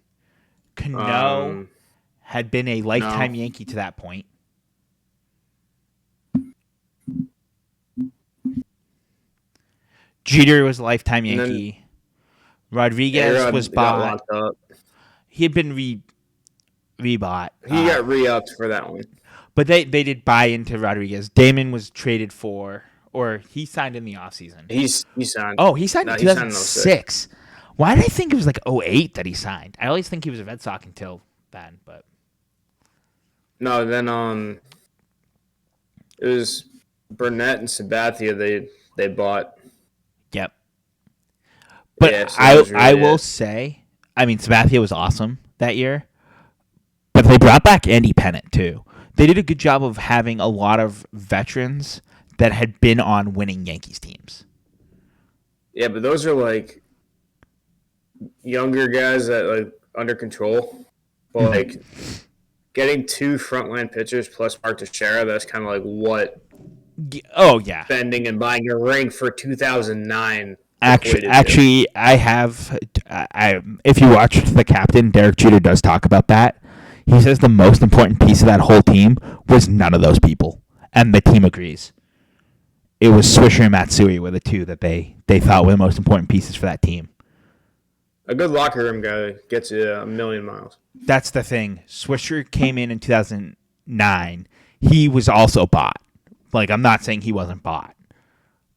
Speaker 2: Cano had been a lifetime Yankee to that point. Jeter was a lifetime Yankee. Rodriguez was bought. He had been rebought.
Speaker 3: He got re-upped for that one.
Speaker 2: But they did buy into Rodriguez. Damon was traded for, or he signed in the offseason.
Speaker 3: He signed.
Speaker 2: Oh, he signed in 2006. Why did I think it was like 2008 that he signed? I always think he was a Red Sox until then, but
Speaker 3: no. Then it was Burnett and Sabathia. They bought.
Speaker 2: Yep. But yeah, so I will say, I mean, Sabathia was awesome that year, but they brought back Andy Pennant too. They did a good job of having a lot of veterans that had been on winning Yankees teams.
Speaker 3: Yeah, but those are like younger guys that like under control. But like getting 2 frontline pitchers plus Mark Teixeira, that's kind of like what.
Speaker 2: Oh yeah,
Speaker 3: spending and buying a ring for 2009.
Speaker 2: Actually, I have. If you watch The Captain, Derek Jeter does talk about that. He says the most important piece of that whole team was none of those people, and the team agrees. It was Swisher and Matsui were the two that they thought were the most important pieces for that team.
Speaker 3: A good locker room guy gets you a million miles.
Speaker 2: That's the thing. Swisher came in 2009. He was also bought. Like, I'm not saying he wasn't bought,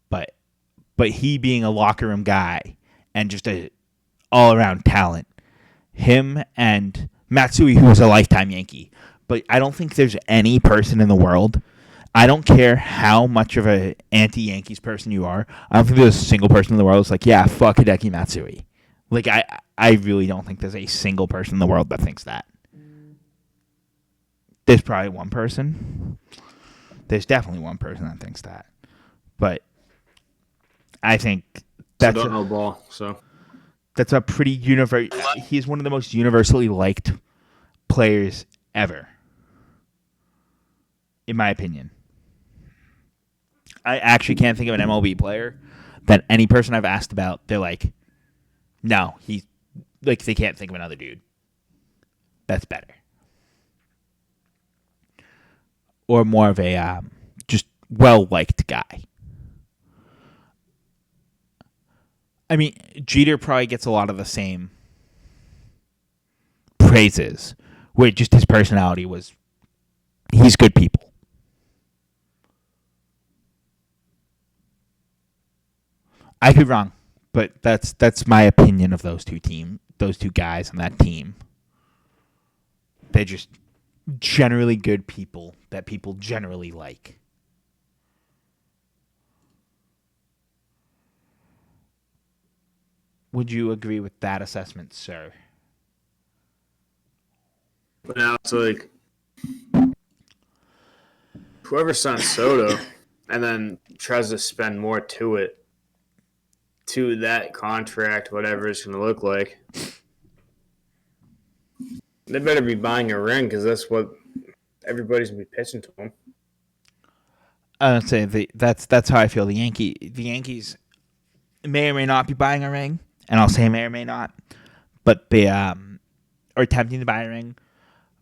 Speaker 2: but he being a locker room guy and just a all-around talent, him and Matsui, who was a lifetime Yankee, but I don't think there's any person in the world, I don't care how much of an anti-Yankees person you are, I don't think there's a single person in the world that's like, yeah, fuck Hideki Matsui. Like, I really don't think there's a single person in the world that thinks that. There's probably one person. There's definitely one person that thinks that, but I think that's that's a pretty universal. He's one of the most universally liked players ever, in my opinion. I actually can't think of an MLB player that any person I've asked about, they're like, no, he's like they can't think of another dude that's better. Or more of a just well-liked guy. I mean, Jeter probably gets a lot of the same praises, where just his personality was, he's good people. I could be wrong, but that's my opinion of those two guys on that team. They're just generally good people that people generally like. Would you agree with that assessment, sir?
Speaker 3: But now it's like whoever signs Soto and then tries to spend more to that contract, whatever it's going to look like, they better be buying a ring because that's what everybody's going to be pitching to them.
Speaker 2: I would say that's how I feel. The Yankees may or may not be buying a ring, and I'll say may or may not, but they are attempting to buy a ring.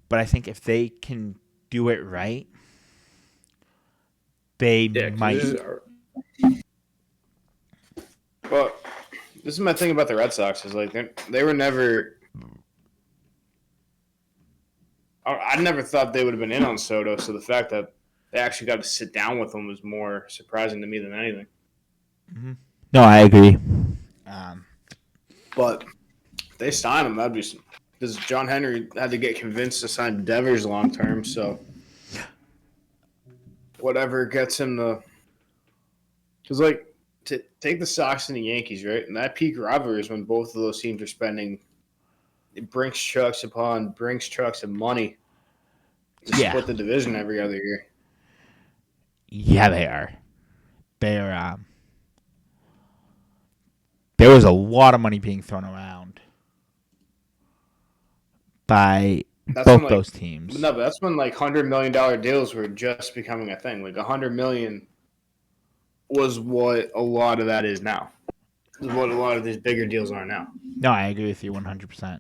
Speaker 2: But I think if they can do it right, they might.
Speaker 3: Well, this is my thing about the Red Sox is like they were never. I never thought they would have been in on Soto, so the fact that they actually got to sit down with him was more surprising to me than anything.
Speaker 2: Mm-hmm. No, I agree.
Speaker 3: But if they sign him, that'd be some. Because John Henry had to get convinced to sign Devers long term, so whatever gets him to. Because, like, to take the Sox and the Yankees, right? And that peak rivalry is when both of those teams are spending Brinks trucks upon Brinks trucks and money to
Speaker 2: Yeah.
Speaker 3: split the division every other year.
Speaker 2: Yeah, they are. They're there was a lot of money being thrown around by
Speaker 3: That's
Speaker 2: both
Speaker 3: when
Speaker 2: those teams.
Speaker 3: no, but that's when like $100 million deals were just becoming a thing. Like $100 million was what a lot of that is now. Is what a lot of these bigger deals are now.
Speaker 2: No, I agree with you 100%.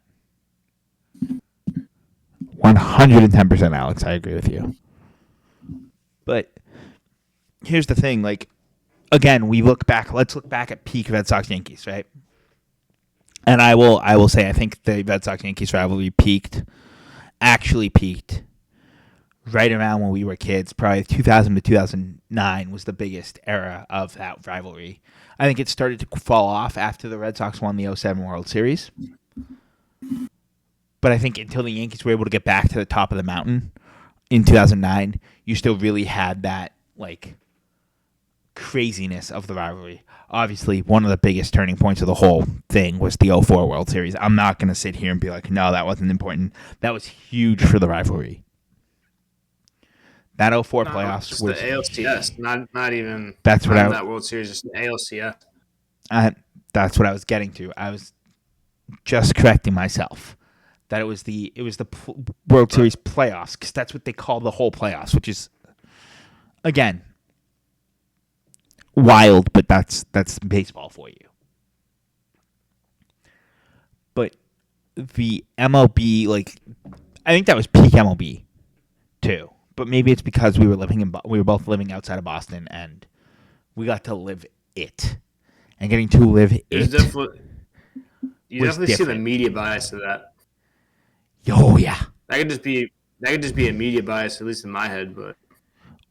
Speaker 2: 110%, Alex. I agree with you. But here's the thing, like, again, let's look back at peak Red Sox Yankees, right? And I will say I think the Red Sox Yankees rivalry actually peaked right around when we were kids. Probably 2000 to 2009 was the biggest era of that rivalry. I think it started to fall off after the Red Sox won the 07 World Series. But I think until the Yankees were able to get back to the top of the mountain in 2009, you still really had that, like, craziness of the rivalry. Obviously, one of the biggest turning points of the whole thing was the 04 World Series. I'm not going to sit here and be like, no, that wasn't important. That was huge for the rivalry. That 04 playoffs
Speaker 3: It's
Speaker 2: was
Speaker 3: the ALCS, not even
Speaker 2: That's what
Speaker 3: that World Series, just the ALCS.
Speaker 2: That's what I was getting to. I was just correcting myself that it was the World Series playoffs, because that's what they call the whole playoffs, which is, again, wild, but that's baseball for you. But the MLB, like, I think that was peak MLB too. But maybe it's because we were both living outside of Boston, and we got to live it. And getting to live it,
Speaker 3: You definitely see the
Speaker 2: different.
Speaker 3: media bias to that.
Speaker 2: Oh yeah.
Speaker 3: That could just be a media bias, at least in my head. But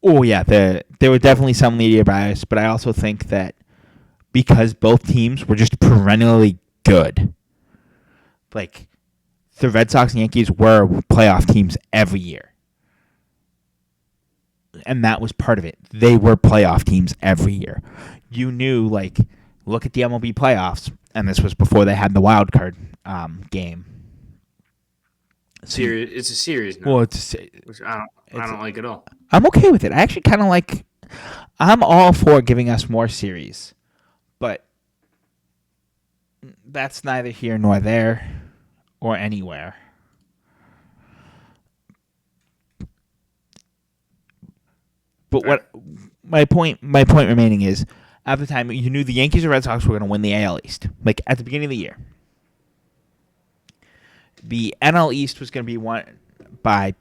Speaker 2: Oh yeah, there were definitely some media bias, but I also think that because both teams were just perennially good, like the Red Sox and Yankees were playoff teams every year, and that was part of it. They were playoff teams every year. You knew, like, look at the MLB playoffs, and this was before they had the wild card game.
Speaker 3: series, it's a series now,
Speaker 2: Well,
Speaker 3: which I don't like at all.
Speaker 2: I'm okay with it. I actually kind of like. I'm all for giving us more series, but that's neither here nor there, or anywhere. But what my point remaining is, at the time you knew the Yankees and Red Sox were going to win the AL East. Like at the beginning of the year, the NL East was going to be won by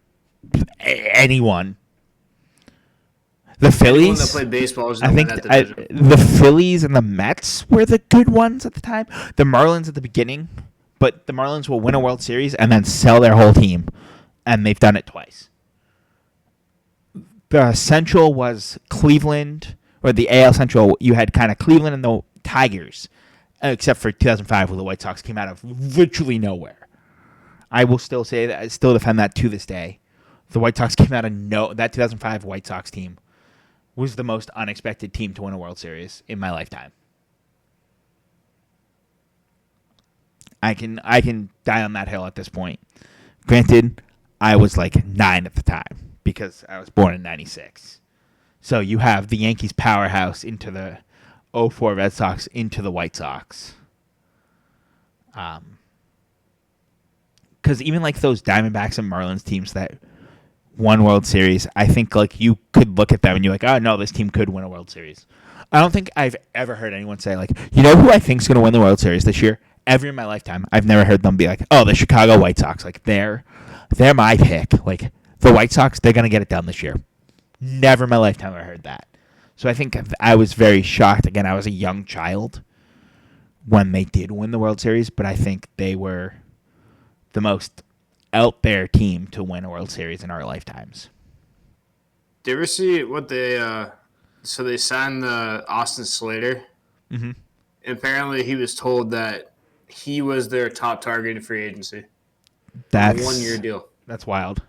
Speaker 2: anyone. The Phillies.
Speaker 3: Anyone that played baseball was
Speaker 2: I
Speaker 3: going to
Speaker 2: think
Speaker 3: win that division.
Speaker 2: the Phillies and the Mets were the good ones at the time. The Marlins at the beginning, but the Marlins will win a World Series and then sell their whole team, and they've done it twice. The Central was Cleveland, or the AL Central. You had kind of Cleveland and the Tigers, except for 2005, where the White Sox came out of virtually nowhere. I will still say that I still defend that to this day. The White Sox came out of that 2005 White Sox team was the most unexpected team to win a World Series in my lifetime. I can die on that hill at this point. Granted, I was like 9 at the time because I was born in 96. So you have the Yankees powerhouse into the 04 Red Sox into the White Sox. Because even like those Diamondbacks and Marlins teams that won World Series, I think like you could look at them and you're like, oh no, this team could win a World Series. I don't think I've ever heard anyone say like, you know who I think is going to win the World Series this year? Ever in my lifetime, I've never heard them be like, oh, the Chicago White Sox, like they're my pick. Like the White Sox, they're going to get it done this year. Never in my lifetime have I heard that. So I think I was very shocked. Again, I was a young child when they did win the World Series, but I think they were the most out there team to win a World Series in our lifetimes.
Speaker 3: Did you ever see what so they signed the Austin Slater?
Speaker 2: Mm-hmm.
Speaker 3: Apparently, he was told that he was their top target in free agency.
Speaker 2: That's
Speaker 3: a 1-year deal.
Speaker 2: That's wild.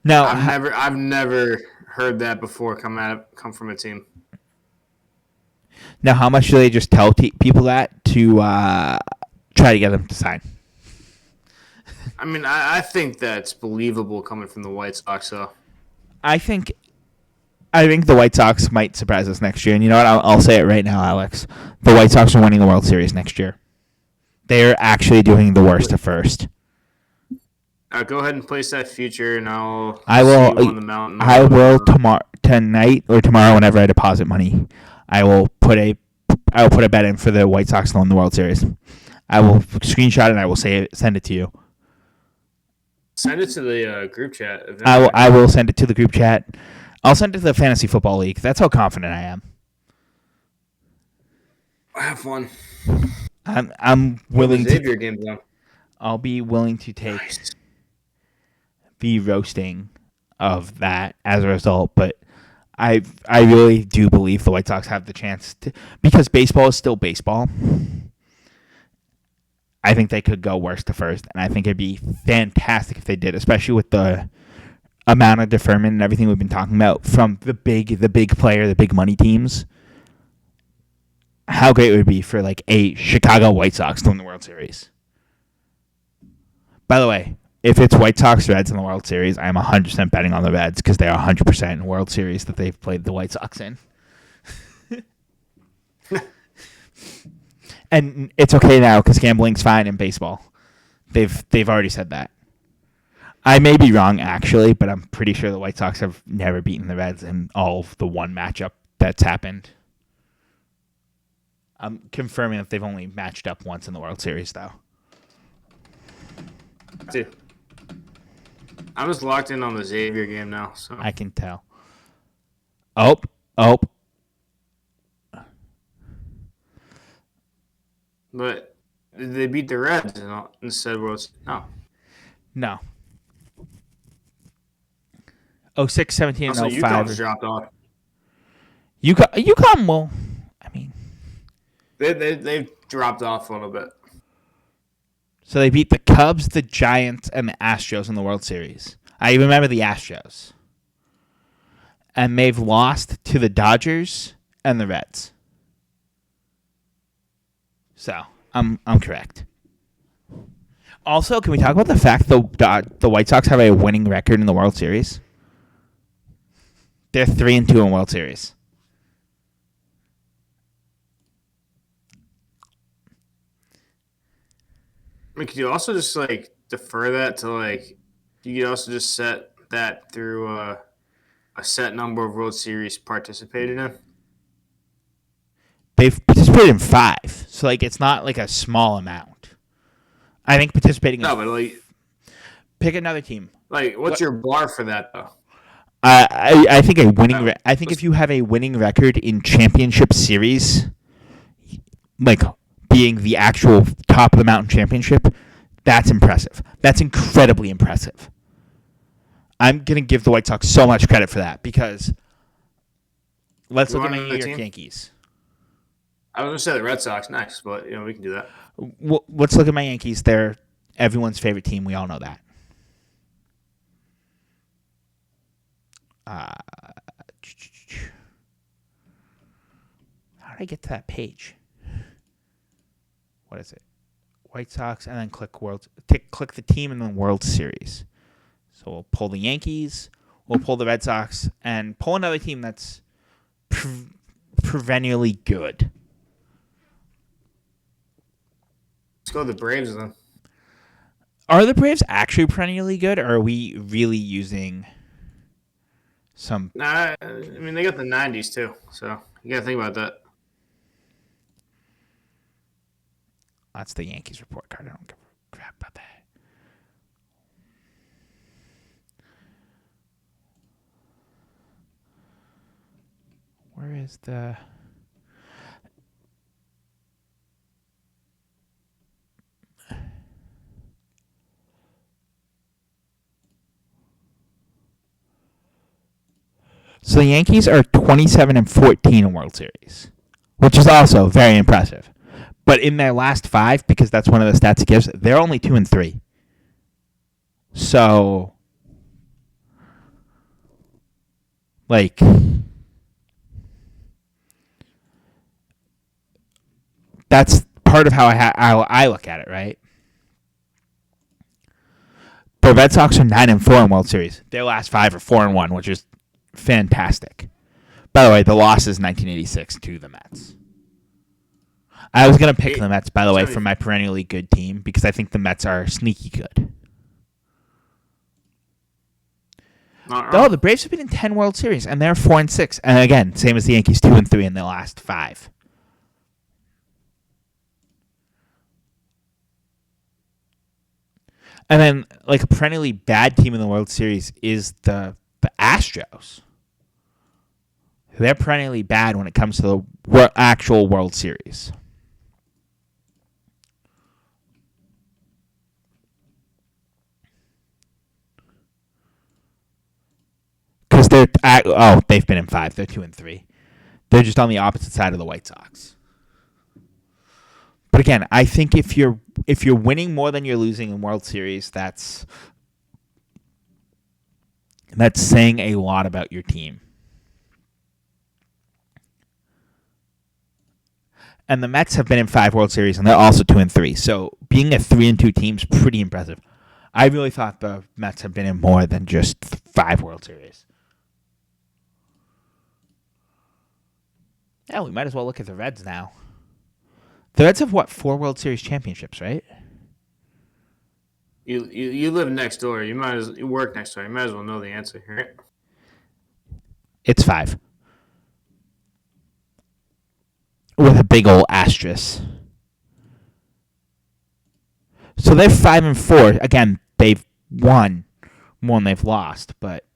Speaker 2: No,
Speaker 3: I've never heard that before come from a team.
Speaker 2: Now, how much do they just tell people that to try to get them to sign?
Speaker 3: I mean, I think that's believable coming from the White Sox, though.
Speaker 2: I think the White Sox might surprise us next year. And you know what? I'll say it right now, Alex. The White Sox are winning the World Series next year. They're actually doing the worst at first.
Speaker 3: Go ahead and place that future, and
Speaker 2: I will.
Speaker 3: see you on the mountain.
Speaker 2: I will tonight or tomorrow, whenever I deposit money, I will put a bet in for the White Sox to win the World Series. I will screenshot it and I will send it to you.
Speaker 3: Send it to the group chat.
Speaker 2: I will send it to the group chat. I'll send it to the Fantasy Football League. That's how confident I am.
Speaker 3: Have fun.
Speaker 2: I'm willing
Speaker 3: Xavier game though.
Speaker 2: I'll be willing to take the roasting of that as a result, but I really do believe the White Sox have the chance to, because baseball is still baseball. I think they could go worst to first, and I think it'd be fantastic if they did, especially with the amount of deferment and everything we've been talking about from the big player, the big money teams. How great it would be for like a Chicago White Sox to win the World Series. By the way, if it's White Sox Reds in the World Series, I'm 100% betting on the Reds because they are 100% in World Series that they've played the White Sox in. And it's okay now because gambling's fine in baseball. They've already said that. I may be wrong actually, but I'm pretty sure the White Sox have never beaten the Reds in all of the one matchup that's happened. I'm confirming that they've only matched up once in the World Series, though.
Speaker 3: Dude, I'm just locked in on the Xavier game now. So
Speaker 2: I can tell. Oh.
Speaker 3: But they beat the Reds instead. No.
Speaker 2: 06, 17, and
Speaker 3: Also,
Speaker 2: 05.
Speaker 3: UConn's dropped off.
Speaker 2: UConn will. I mean,
Speaker 3: They've dropped off a little bit.
Speaker 2: so they beat the Cubs, the Giants, and the Astros in the World Series. I remember the Astros. And they've lost to the Dodgers and the Reds. So, I'm correct. Also, can we talk about the fact the White Sox have a winning record in the World Series? They're 3-2 in World Series.
Speaker 3: I mean, could you also just defer that to you could also just set that through a set number of World Series participated in?
Speaker 2: They've participated in 5, so it's not a small amount. I think participating.
Speaker 3: No, but
Speaker 2: pick another team.
Speaker 3: What's your bar for that though?
Speaker 2: I think a winning. I think if you have a winning record in championship series, being the actual top of the mountain championship, that's impressive. That's incredibly impressive. I'm gonna give the White Sox so much credit for that because let's look at my New York Yankees.
Speaker 3: I was gonna say the Red Sox next, but we can do that.
Speaker 2: Let's look at my Yankees. They're everyone's favorite team. We all know that. How did I get to that page? What is it? White Sox, and then click the team and then World Series. So we'll pull the Yankees, we'll pull the Red Sox, and pull another team that's perennially good.
Speaker 3: Let's go with the Braves then.
Speaker 2: Are the Braves actually perennially good, or are we really using some?
Speaker 3: Nah, I mean they got the '90s too, so you gotta think about that.
Speaker 2: That's the Yankees report card. I don't give a crap about that. Where is the... So the Yankees are 27-14 in World Series, which is also very impressive. But in their last 5, because that's one of the stats it gives, they're only 2-3. So, That's part of how I look at it, right? The Red Sox are 9-4 in World Series. Their last 5 are 4-1, which is fantastic. By the way, the loss is 1986 to the Mets. I was going to pick the Mets, by the way, for my perennially good team because I think the Mets are sneaky good. Oh, the Braves have been in 10 World Series, and they're 4-6. And again, same as the Yankees, 2-3 in their last 5. And then, like, a perennially bad team in the World Series is the Astros. They're perennially bad when it comes to the actual World Series. Because they've been in 5. They're 2-3. They're just on the opposite side of the White Sox. But again, I think if you're winning more than you're losing in World Series, that's saying a lot about your team. And the Mets have been in 5 World Series, and they're also 2-3. So being a 3-2 team is pretty impressive. I really thought the Mets have been in more than just 5 World Series. Yeah, we might as well look at the Reds now. The Reds have, 4 World Series championships, right?
Speaker 3: You live next door. You work next door. You might as well know the answer, right?
Speaker 2: It's 5. With a big old asterisk. So they're 5-4. Again, they've won more than they've lost, but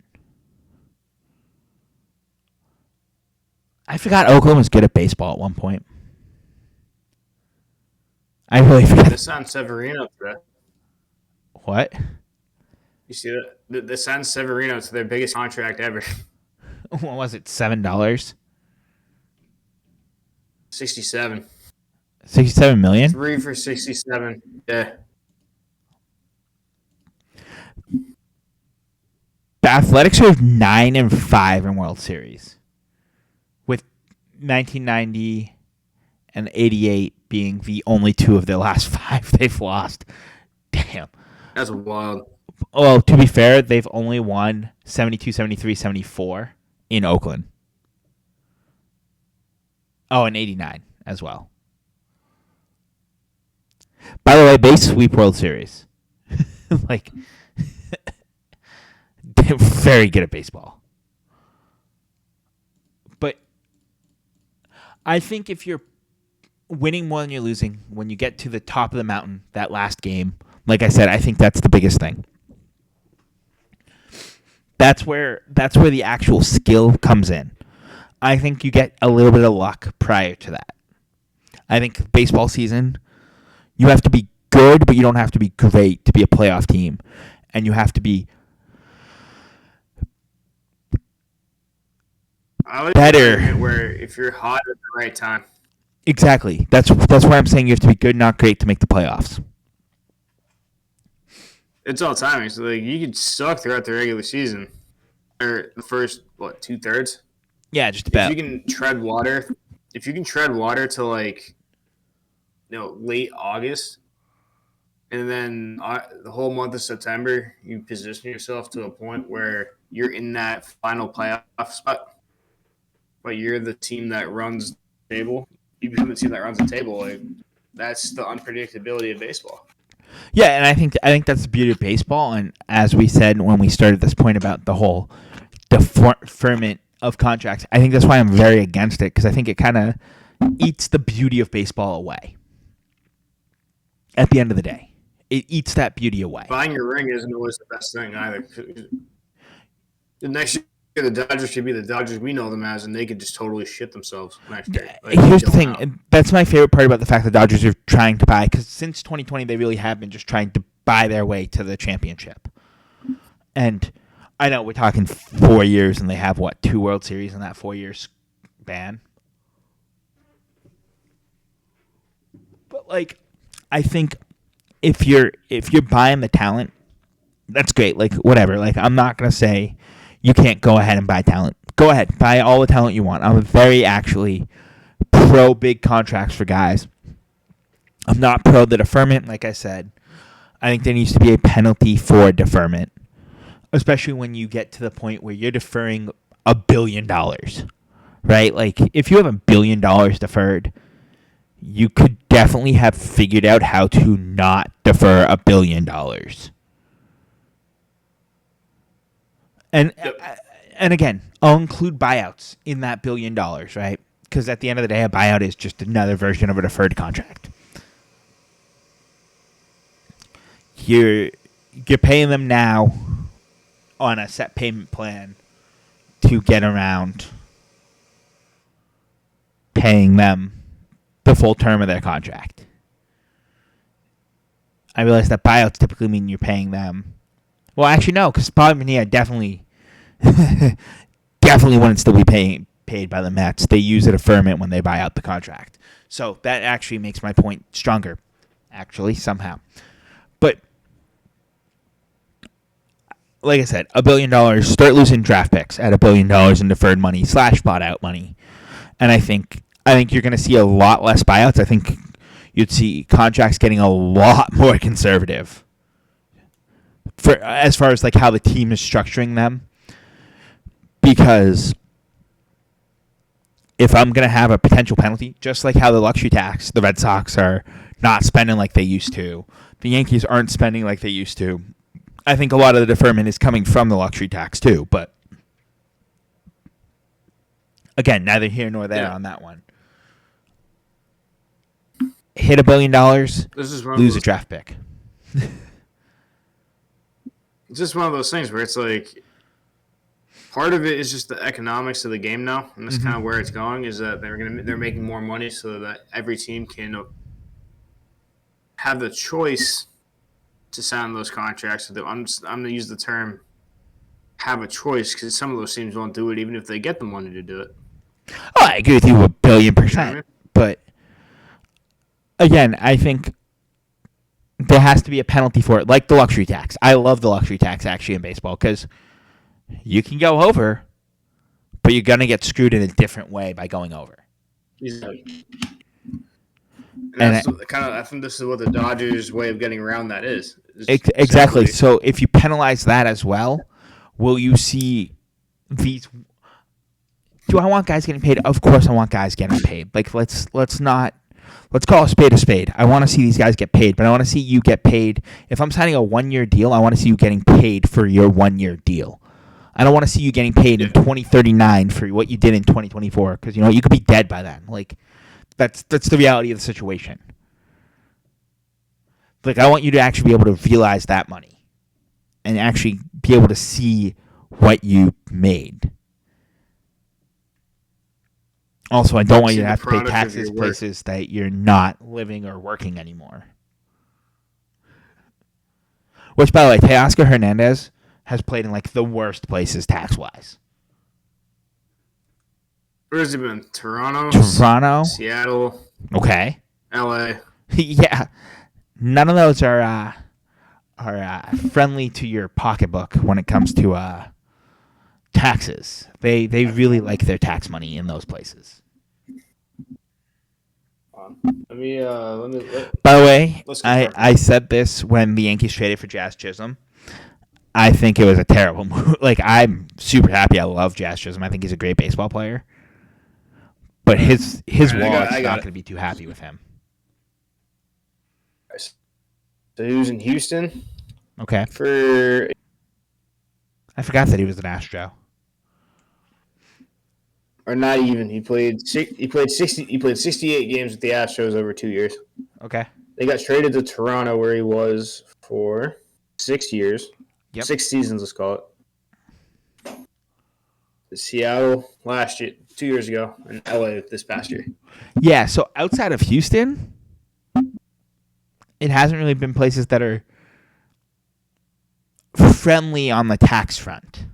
Speaker 2: I forgot Oakland was good at baseball at one point. I really forgot.
Speaker 3: The San Severino today.
Speaker 2: What?
Speaker 3: You see that? The San Severino to their biggest contract ever.
Speaker 2: What was it? $7?
Speaker 3: 67.
Speaker 2: 67 million?
Speaker 3: 3 for 67. Yeah.
Speaker 2: The Athletics are 9-5 in World Series, with 1990 and 88 being the only 2 of their last 5 they've lost. Damn.
Speaker 3: That's wild.
Speaker 2: Well, to be fair, they've only won 72, 73, 74 in Oakland. Oh, and 89 as well. By the way, they sweep World Series. Like, they're very good at baseball. But I think if you're winning more than you're losing, when you get to the top of the mountain, that last game, like I said, I think that's the biggest thing. That's where the actual skill comes in. I think you get a little bit of luck prior to that. I think baseball season, you have to be good, but you don't have to be great to be a playoff team. And you have to be better.
Speaker 3: Where if you're hot at the right time.
Speaker 2: Exactly. That's why I'm saying you have to be good, not great, to make the playoffs.
Speaker 3: It's all timing. So like you could suck throughout the regular season, or the first 2/3.
Speaker 2: Yeah, just about.
Speaker 3: If you can tread water to late August, and then the whole month of September, you position yourself to a point where you're in that final playoff spot, but you're the team that runs the table. You become the team that runs the table. Like, that's the unpredictability of baseball.
Speaker 2: Yeah, and I think that's the beauty of baseball. And as we said when we started this point about the whole deferment of contracts, I think that's why I'm very against it, because I think it kind of eats the beauty of baseball away. At the end of the day, it eats that beauty away.
Speaker 3: Buying your ring isn't always the best thing either. The next year, the Dodgers should be the Dodgers we know them as, and they could just totally shit themselves next year.
Speaker 2: Here's the thing. That's my favorite part about the fact that the Dodgers are trying to buy, because since 2020, they really have been just trying to buy their way to the championship. And I know we're talking 4 years, and they have, 2 World Series in that 4-year span? But, I think if you're buying the talent, that's great. Whatever. I'm not going to say you can't go ahead and buy talent. Go ahead. Buy all the talent you want. I'm very actually pro big contracts for guys. I'm not pro the deferment, like I said. I think there needs to be a penalty for deferment, especially when you get to the point where you're deferring $1 billion, right? Like, if you have $1 billion deferred, you could definitely have figured out how to not defer $1 billion. And again, I'll include buyouts in that $1 billion, right? Because at the end of the day, a buyout is just another version of a deferred contract. You're paying them now on a set payment plan to get around paying them the full term of their contract. I realize that buyouts typically mean you're paying them. Well, actually, no, because Bonilla definitely wouldn't still be paid by the Mets. They use a deferment when they buy out the contract. So that actually makes my point stronger, actually, somehow. But like I said, $1 billion, start losing draft picks at $1 billion in deferred money / bought out money. And I think you're going to see a lot less buyouts. I think you'd see contracts getting a lot more conservative for as far as like how the team is structuring them. Because if I'm going to have a potential penalty, just like how the luxury tax, the Red Sox are not spending like they used to, the Yankees aren't spending like they used to, I think a lot of the deferment is coming from the luxury tax too. But again, neither here nor there on that one. Hit $1 billion, lose a draft pick.
Speaker 3: It's just one of those things where it's like part of it is just the economics of the game now, and that's kind of where it's going. Is that they're making more money so that every team can have the choice to sign those contracts. So I'm going to use the term "have a choice" because some of those teams won't do it, even if they get the money to do it.
Speaker 2: Oh, I agree with you 1 billion %. But again, I think there has to be a penalty for it, like the luxury tax. I love the luxury tax actually in baseball because you can go over, but you're going to get screwed in a different way by going over.
Speaker 3: Exactly. I think this is what the Dodgers' way of getting around that is.
Speaker 2: Exactly. So if you penalize that as well, will you see these? Do I want guys getting paid? Of course, I want guys getting paid. Like let's call a spade. I want to see these guys get paid, but I want to see you get paid. If I'm signing a 1-year deal, I want to see you getting paid for your 1-year deal. I don't want to see you getting paid in 2039 for what you did in 2024 because you could be dead by then. Like that's the reality of the situation. Like I want you to actually be able to realize that money and actually be able to see what you made. Also, I don't want you to have to pay taxes places that you're not living or working anymore. Which, by the way, Teoscar Hernandez has played in like the worst places tax-wise.
Speaker 3: Where has he been? Toronto, Seattle.
Speaker 2: Okay.
Speaker 3: LA.
Speaker 2: Yeah. None of those are friendly to your pocketbook when it comes to taxes. They really like their tax money in those places.
Speaker 3: Let me.
Speaker 2: By the way, I said this when the Yankees traded for Jazz Chisholm. I think it was a terrible move. Like I'm super happy. I love Jazz Chisholm. I think he's a great baseball player. But his wallet's not going to be too happy with him.
Speaker 3: So he was in Houston.
Speaker 2: Okay. I forgot that he was an Astro.
Speaker 3: Or not even. He played 68 games with the Astros over 2 years.
Speaker 2: Okay.
Speaker 3: They got traded to Toronto where he was for 6 years.
Speaker 2: Yep.
Speaker 3: 6 seasons, let's call it. Seattle last year, 2 years ago, and LA this past year.
Speaker 2: Yeah, so outside of Houston, it hasn't really been places that are friendly on the tax front.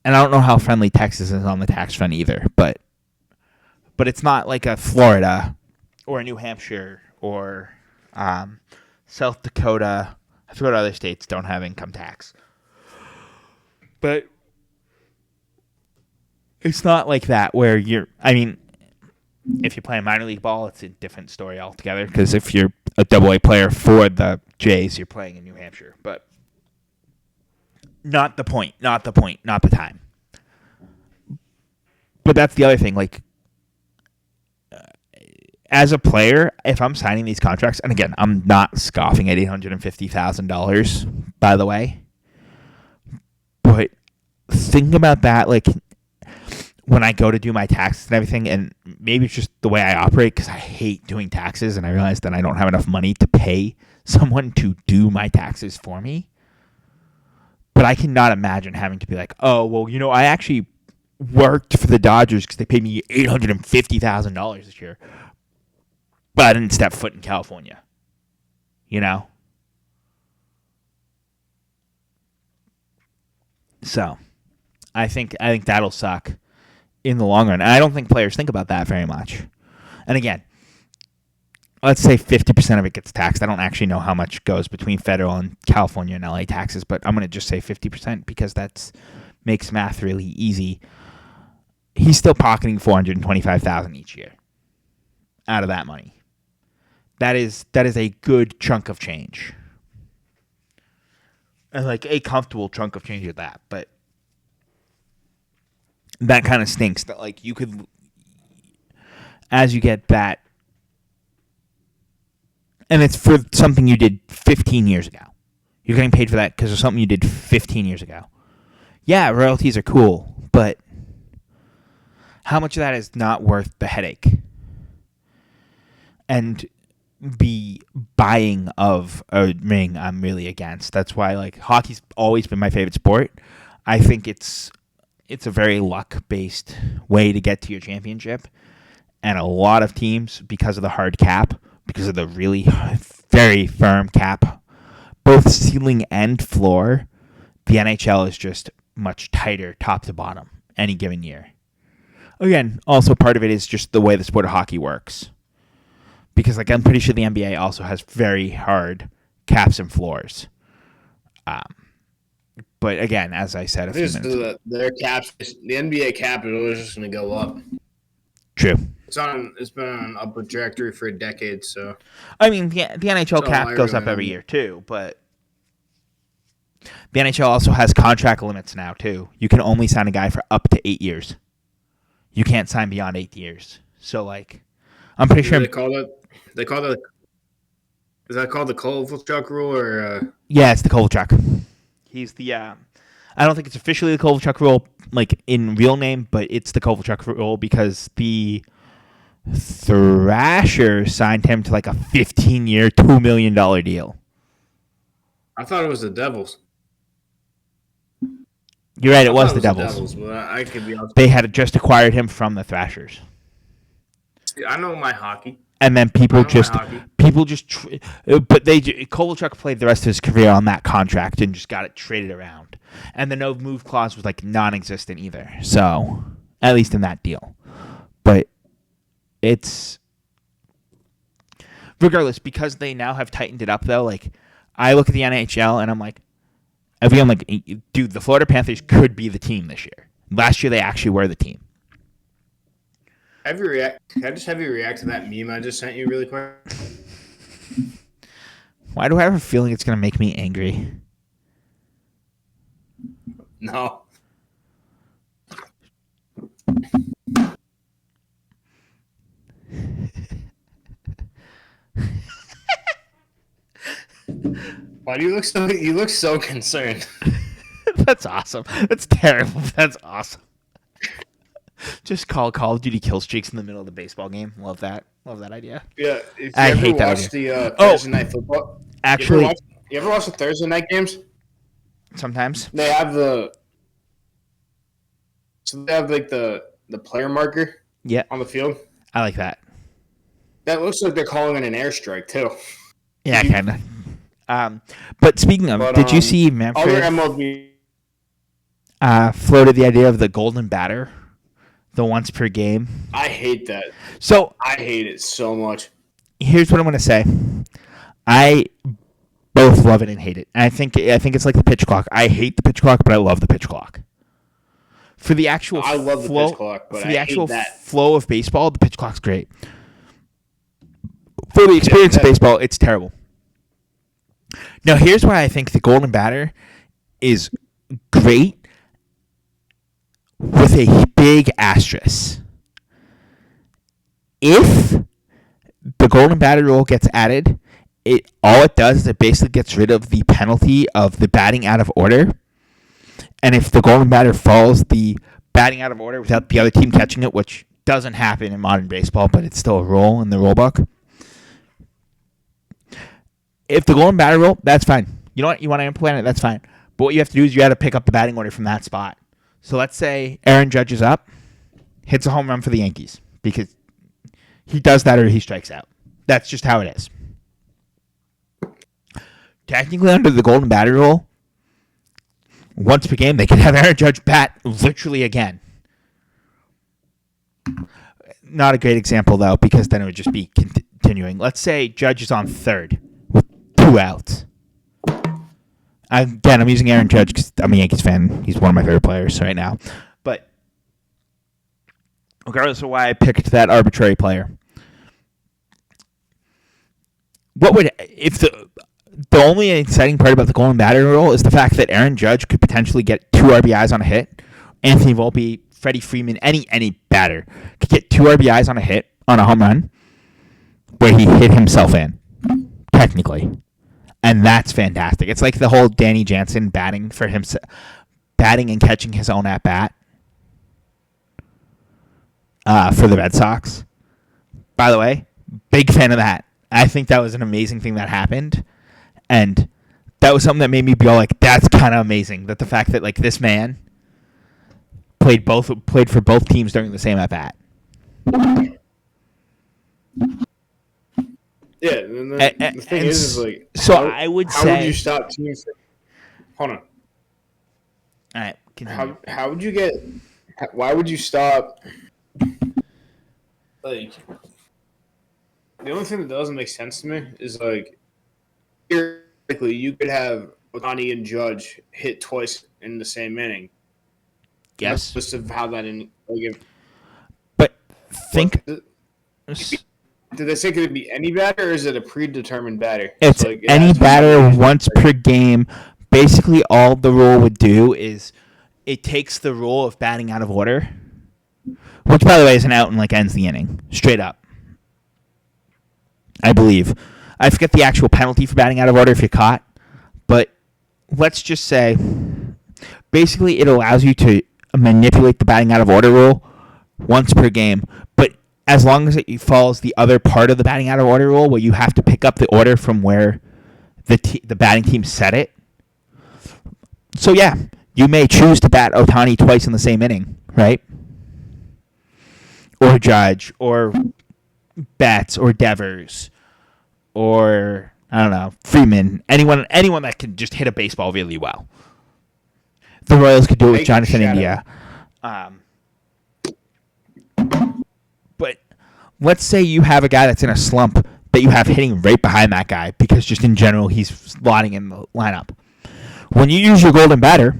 Speaker 2: And I don't know how friendly Texas is on the tax front either, but it's not like a Florida or a New Hampshire or South Dakota. I forgot other states don't have income tax. But it's not like that where If you're playing minor league ball, it's a different story altogether. Because if you're a Double A player for the Jays, you're playing in New Hampshire. But not the point. Not the point. Not the time. But that's the other thing. Like, as a player, if I'm signing these contracts, and again, I'm not scoffing at $850,000, by the way. But think about that, like, when I go to do my taxes and everything, and maybe it's just the way I operate, because I hate doing taxes, and I realize that I don't have enough money to pay someone to do my taxes for me. But I cannot imagine having to be like, oh, well, I actually worked for the Dodgers because they paid me $850,000 this year, but I didn't step foot in California. So, I think that'll suck in the long run. And I don't think players think about that very much. And again, let's say 50% of it gets taxed. I don't actually know how much goes between federal and California and LA taxes, but I'm going to just say 50% because that makes math really easy. He's still pocketing $425,000 each year out of that money. That is a good chunk of change. And like a comfortable chunk of change at that, but that kind of stinks that like you could, as you get that, and it's for something you did 15 years ago. You're getting paid for that because of something you did 15 years ago. Yeah, royalties are cool, but how much of that is not worth the headache and the buying of a ring? I'm really against. That's why like hockey's always been my favorite sport. I think it's a very luck-based way to get to your championship, and a lot of teams, because of the hard cap, because of the really very firm cap, both ceiling and floor, the NHL is just much tighter top to bottom any given year. Again, also part of it is just the way the sport of hockey works. Because like I'm pretty sure the NBA also has very hard caps and floors. But again, as I said a few minutes ago,
Speaker 3: their caps, the NBA cap is always just going to go up.
Speaker 2: True.
Speaker 3: It's been on an upward trajectory for a decade. So
Speaker 2: I mean, the NHL cap goes up every year too, but the NHL also has contract limits now too. You can only sign a guy for up to 8 years. You can't sign beyond 8 years. So like, I'm pretty sure
Speaker 3: they call it. Is that called the Kovalchuk rule or?
Speaker 2: Yeah, it's the Kovalchuk. He's the. I don't think it's officially the Kovalchuk rule, like in real name, but it's the Kovalchuk rule because the Thrashers signed him to like a 15-year, $2 million deal.
Speaker 3: I thought it was the Devils.
Speaker 2: You're right, it was the Devils.
Speaker 3: But I could be.
Speaker 2: They had just acquired him from the Thrashers.
Speaker 3: I know my hockey.
Speaker 2: And then but Kovalchuk played the rest of his career on that contract and just got it traded around. And the no move clause was like non-existent either. So, at least in that deal. But it's regardless, because they now have tightened it up though, like I look at the NHL and I'm like, dude, the Florida Panthers could be the team this year. Last year they actually were the team.
Speaker 3: Can I just have you react to that meme I just sent you really quick?
Speaker 2: Why do I have a feeling it's going to make me angry?
Speaker 3: No. Why do you look so concerned?
Speaker 2: That's awesome. That's terrible. That's awesome. Just call Call of Duty kill streaks in the middle of the baseball game. Love that. Love that idea.
Speaker 3: Yeah,
Speaker 2: I hate that
Speaker 3: watch the Thursday night football?
Speaker 2: Actually,
Speaker 3: you ever watch the Thursday night games?
Speaker 2: Sometimes
Speaker 3: they have the like the player marker.
Speaker 2: Yeah,
Speaker 3: on the field.
Speaker 2: I like that.
Speaker 3: That looks like they're calling it an airstrike too.
Speaker 2: Yeah, kind of. But speaking of, did you see Manfred?
Speaker 3: Other MLB
Speaker 2: floated the idea of the golden batter. The once per game.
Speaker 3: I hate that.
Speaker 2: So
Speaker 3: I hate it so much.
Speaker 2: Here's what I'm going to say. I both love it and hate it. And I think it's like the pitch clock. I hate the pitch clock, but I love the pitch clock. For the actual
Speaker 3: I love the
Speaker 2: flow,
Speaker 3: pitch clock, but
Speaker 2: for the
Speaker 3: I
Speaker 2: actual
Speaker 3: hate that.
Speaker 2: flow of baseball, the pitch clock's great. For the experience of baseball, it's terrible. Now, here's why I think the golden batter is great with a big asterisk. If the golden batter rule gets added, all it does is it basically gets rid of the penalty of the batting out of order. And if the golden batter falls the batting out of order without the other team catching it, which doesn't happen in modern baseball, but it's still a rule in the rule book. If the golden batter rule, that's fine. You know what? You want to implement it, that's fine. But what you have to do is you got to pick up the batting order from that spot. So let's say Aaron Judge is up, hits a home run for the Yankees because he does that or he strikes out. That's just how it is. Technically, under the golden batter rule, once per game, they can have Aaron Judge bat literally again. Not a great example, though, because then it would just be continuing. Let's say Judge is on third with 2 outs. I'm using Aaron Judge because I'm a Yankees fan. He's one of my favorite players right now. But regardless of why I picked that arbitrary player, if the only exciting part about the golden batter rule is the fact that Aaron Judge could potentially get 2 RBIs on a hit. Anthony Volpe, Freddie Freeman, any batter could get 2 RBIs on a hit on a home run where he hit himself in, technically. And that's fantastic. It's like the whole Danny Jansen batting and catching his own at bat for the Red Sox. By the way, big fan of that. I think that was an amazing thing that happened. And that was something that made me be all like, that's kind of amazing. That the fact that like this man played for both teams during the same at bat.
Speaker 3: Yeah, and the thing is like,
Speaker 2: so I would say,
Speaker 3: how would you stop teams? Hold on.
Speaker 2: All right, continue.
Speaker 3: How would you get? Why would you stop? Like, the only thing that doesn't make sense to me is like, theoretically, you could have Ohtani and Judge hit twice in the same inning.
Speaker 2: Yes.
Speaker 3: Regardless of how that in. Like,
Speaker 2: but think.
Speaker 3: Did they say could it be any batter, or is it a predetermined batter?
Speaker 2: It's
Speaker 3: like,
Speaker 2: any batter once per game. Basically, all the rule would do is it takes the rule of batting out of order, which, by the way, is an out and like ends the inning straight up. I believe. I forget the actual penalty for batting out of order if you're caught, but let's just say, basically, it allows you to manipulate the batting out of order rule once per game, but as long as it follows the other part of the batting out of order rule where you have to pick up the order from where the batting team set it. So, yeah, you may choose to bat Ohtani twice in the same inning, right? Or Judge, or Betts, or Devers, or, I don't know, Freeman. Anyone that can just hit a baseball really well. The Royals could do it with Jonathan India. But let's say you have a guy that's in a slump that you have hitting right behind that guy because just in general he's slotting in the lineup. When you use your golden batter,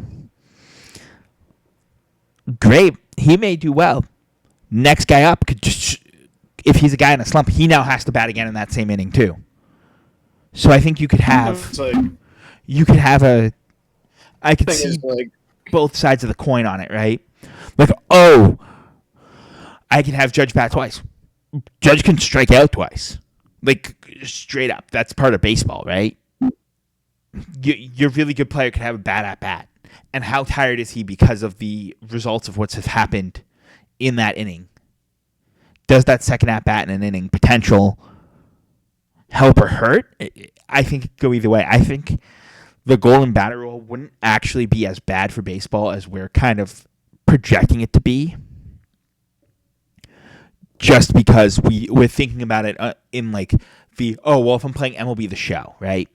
Speaker 2: great, he may do well. Next guy up could just, if he's a guy in a slump, he now has to bat again in that same inning too. So I think you could have, I could see both sides of the coin on it, right? Like, I can have Judge bat twice. Judge can strike out twice. Like, straight up. That's part of baseball, right? Your really good player could have a bad at-bat. And how tired is he because of the results of what's happened in that inning? Does that second at-bat in an inning potential help or hurt? I think it could go either way. I think the golden batter rule wouldn't actually be as bad for baseball as we're kind of projecting it to be. Just because we're thinking about it in like if I'm playing MLB The Show, right?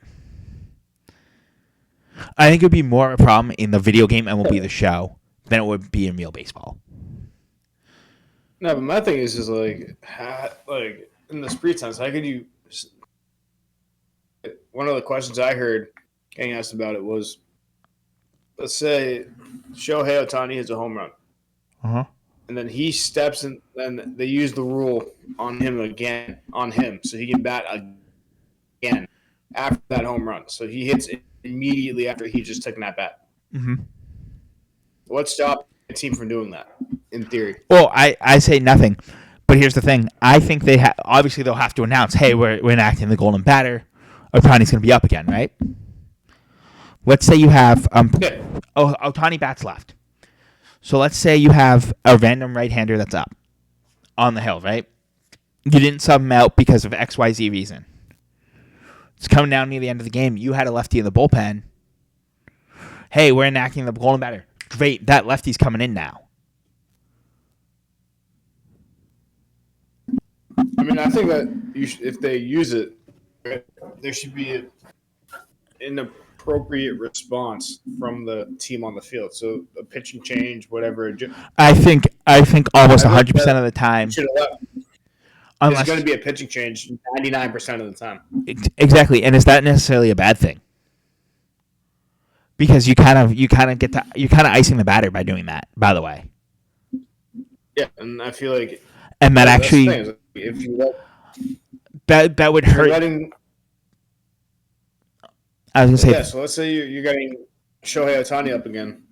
Speaker 2: I think it would be more of a problem in the video game MLB The Show than it would be in real baseball.
Speaker 3: No, but my thing is like in this pretense, how could you? One of the questions I heard getting asked about it was, let's say Shohei Ohtani hits a home run.
Speaker 2: Uh-huh.
Speaker 3: and then he steps in, and they use the rule on him again, so he can bat again after that home run. So he hits immediately after he just taken that bat.
Speaker 2: Mm-hmm.
Speaker 3: What stopped the team from doing that? In theory,
Speaker 2: Well, I say nothing, but here's the thing. I think obviously they'll have to announce, hey, we're enacting the golden batter. Otani's going to be up again, right? Let's say you have
Speaker 3: yeah.
Speaker 2: Otani bats left. So let's say you have a random right-hander that's up on the hill, right? You didn't sub him out because of XYZ reason. It's coming down near the end of the game. You had a lefty in the bullpen. Hey, we're enacting the golden batter. Great, that lefty's coming in now.
Speaker 3: I mean, I think that if they use it, there should be an appropriate response from the team on the field. So a pitching change, whatever.
Speaker 2: I think almost
Speaker 3: I think
Speaker 2: 100% of the time,
Speaker 3: There's
Speaker 2: unless
Speaker 3: going to be a pitching change 99% of the time.
Speaker 2: exactly, and is that necessarily a bad thing? Because you kind of icing the batter by doing that. By the way,
Speaker 3: Yeah, and I feel like
Speaker 2: and that
Speaker 3: that's the
Speaker 2: actually
Speaker 3: thing, is if you let,
Speaker 2: that would
Speaker 3: you're
Speaker 2: hurt.
Speaker 3: letting,
Speaker 2: I was gonna say,
Speaker 3: so let's say you're getting Shohei Ohtani up again.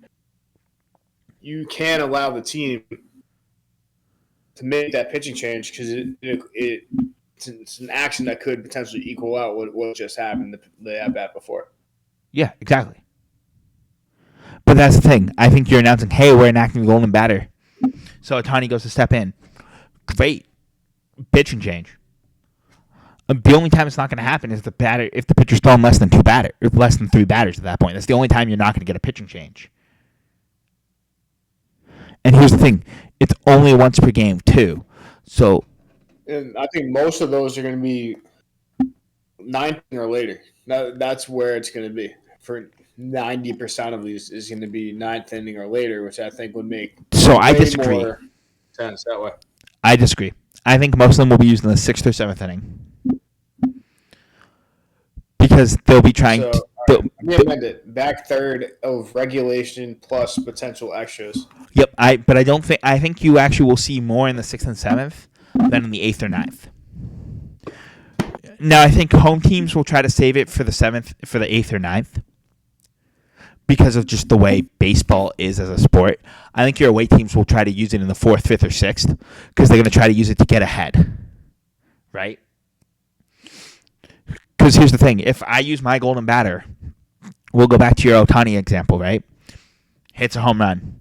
Speaker 3: You can't allow the team to make that pitching change because it's an action that could potentially equal out what just happened the at bat before.
Speaker 2: yeah, exactly. But that's the thing. I think you're announcing, hey, we're enacting the golden batter. So Ohtani goes to step in. Great. Pitching change. The only time it's not going to happen is if the pitcher's throwing less than three batters at that point. That's the only time you're not going to get a pitching change. And here's the thing. It's only once per game, too. So,
Speaker 3: And I think most of those are going to be ninth or later. That's where it's going to be. For 90% of these is going to be ninth inning or later, which I think would make
Speaker 2: I
Speaker 3: way
Speaker 2: disagree.
Speaker 3: more sense that way.
Speaker 2: I disagree. I think most of them will be used in the 6th or 7th inning. Because they'll be trying
Speaker 3: So,
Speaker 2: to.
Speaker 3: let me amend it. Back third of regulation plus potential extras.
Speaker 2: Yep, but I think you actually will see more in the 6th and 7th than in the 8th or 9th. Now, I think home teams will try to save it for the 8th or 9th because of just the way baseball is as a sport. I think your away teams will try to use it in the 4th, 5th, or 6th because they're going to try to use it to get ahead, right? Because here's the thing. If I use my golden batter, we'll go back to your Ohtani example, right? Hits a home run.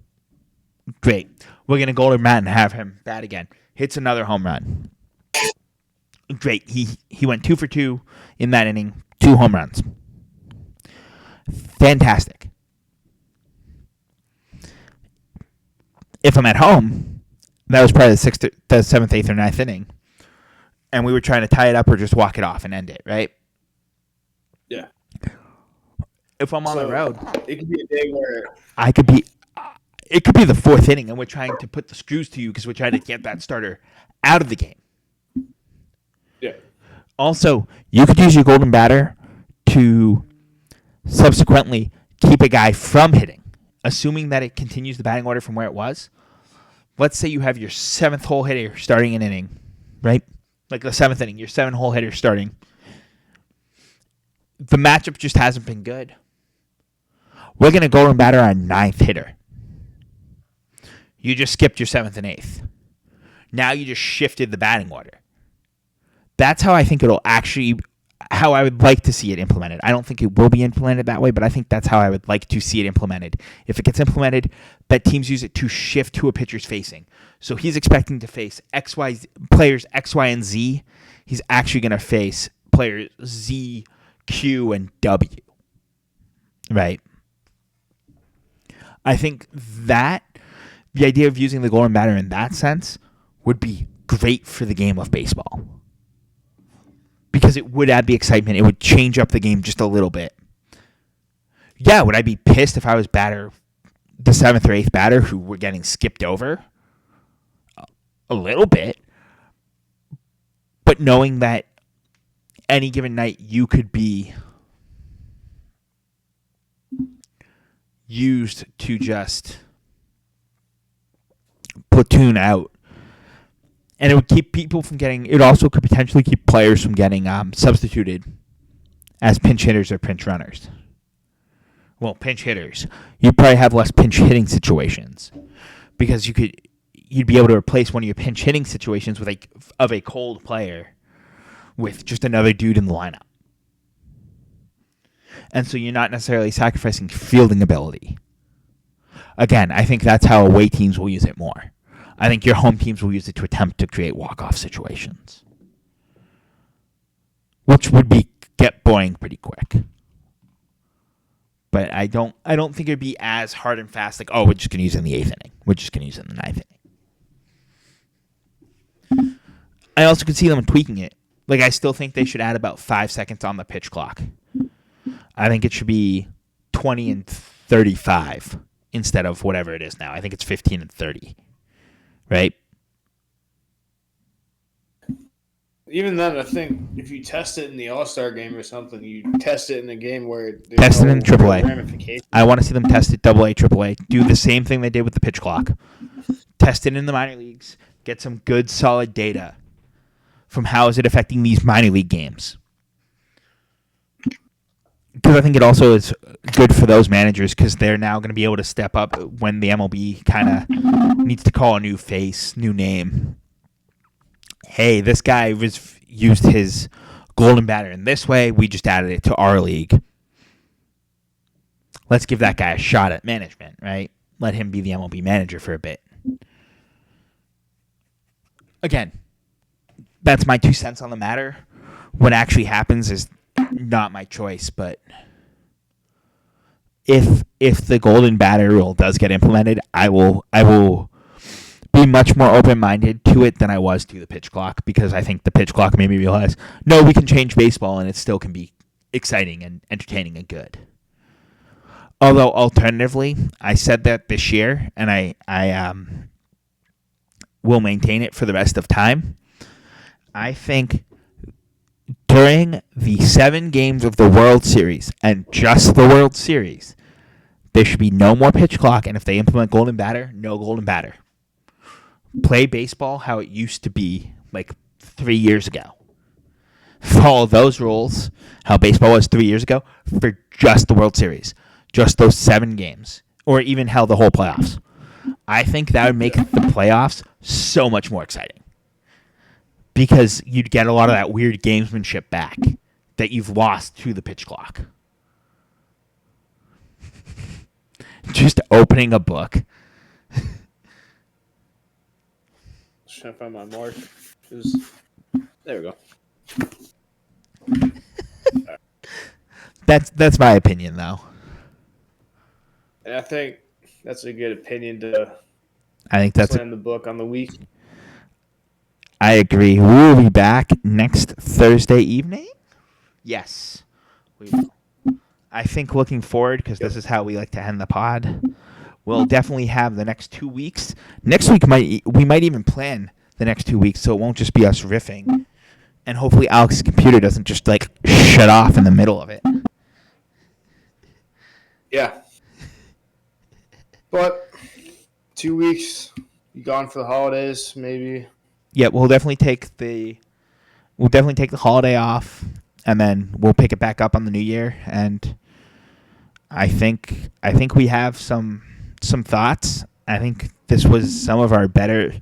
Speaker 2: Great. We're going to golden bat and have him bat again. Hits another home run. Great. He went 2 for 2 in that inning. 2 home runs. Fantastic. If I'm at home, that was probably the 7th, 8th, or 9th inning, and we were trying to tie it up or just walk it off and end it, right?
Speaker 3: Yeah.
Speaker 2: If I'm on the road,
Speaker 3: it could be a day where
Speaker 2: it could be the 4th inning, and we're trying to put the screws to you because we're trying to get that starter out of the game.
Speaker 3: yeah.
Speaker 2: Also, you could use your golden batter to subsequently keep a guy from hitting, assuming that it continues the batting order from where it was. Let's say you have your 7th hole hitter starting an inning, right? Like the 7th inning, your 7-hole hitter starting. The matchup just hasn't been good. We're going to golden batter our 9th hitter. You just skipped your 7th and 8th. Now you just shifted the batting order. That's how I think how I would like to see it implemented. I don't think it will be implemented that way, but I think that's how I would like to see it implemented. If it gets implemented, that teams use it to shift who a pitcher's facing. So he's expecting to face players X, Y, and Z. He's actually going to face players Z, Q, and W. Right? I think that the idea of using the golden batter in that sense would be great for the game of baseball. Because it would add the excitement. It would change up the game just a little bit. Yeah, would I be pissed if I was the 7th or 8th batter who were getting skipped over? A little bit. But knowing that any given night you could be used to just platoon out. And it would keep people from getting. It also could potentially keep players from getting substituted as pinch hitters or pinch runners. Well, pinch hitters. You'd probably have less pinch hitting situations because you'd be able to replace one of your pinch hitting situations with a cold player with just another dude in the lineup. And so you're not necessarily sacrificing fielding ability. Again, I think that's how away teams will use it more. I think your home teams will use it to attempt to create walk-off situations, which would get boring pretty quick. But I don't think it'd be as hard and fast. Like, oh, we're just gonna use it in the 8th inning. We're just gonna use it in the 9th inning. I also could see them tweaking it. Like, I still think they should add about 5 seconds on the pitch clock. I think it should be 20 and 35 instead of whatever it is now. I think it's 15 and 30. Right?
Speaker 3: Even then, I think if you test it in the All-Star game or something, you test it in a game where there's
Speaker 2: test it in AAA.
Speaker 3: ramifications.
Speaker 2: I want to see them test it AA, AAA. Do the same thing they did with the pitch clock. Test it in the minor leagues. Get some good, solid data from how is it affecting these minor league games. Because I think it also is good for those managers because they're now going to be able to step up when the MLB kind of needs to call a new face, new name. Hey, this guy used his golden batter in this way. We just added it to our league. Let's give that guy a shot at management, right? Let him be the MLB manager for a bit. Again, that's my 2 cents on the matter. What actually happens is not my choice, but if the golden batter rule does get implemented, I will be much more open-minded to it than I was to the pitch clock because I think the pitch clock made me realize, no, we can change baseball and it still can be exciting and entertaining and good. Although alternatively, I said that this year and I will maintain it for the rest of time. I think during the 7 games of the World Series, and just the World Series, there should be no more pitch clock, and if they implement golden batter, no golden batter. Play baseball how it used to be like 3 years ago. Follow those rules, how baseball was 3 years ago, for just the World Series. Just those 7 games, or even hell, the whole playoffs. I think that would make the playoffs so much more exciting. Because you'd get a lot of that weird gamesmanship back that you've lost to the pitch clock. Just opening a book.
Speaker 3: Just trying to find my mark. There we go.
Speaker 2: That's my opinion, though.
Speaker 3: And I think that's a good opinion to
Speaker 2: I think that's
Speaker 3: slam the book on the week.
Speaker 2: I agree. We will be back next Thursday evening. Yes, we will. I think looking forward, because this is how we like to end the pod, we'll definitely have the next 2 weeks. Next week, we might even plan the next 2 weeks, so it won't just be us riffing. And hopefully Alex's computer doesn't just, shut off in the middle of it.
Speaker 3: Yeah. But 2 weeks, you gone for the holidays, maybe.
Speaker 2: Yeah, we'll definitely take the holiday off, and then we'll pick it back up on the new year. And I think we have some thoughts. I think this was some of our better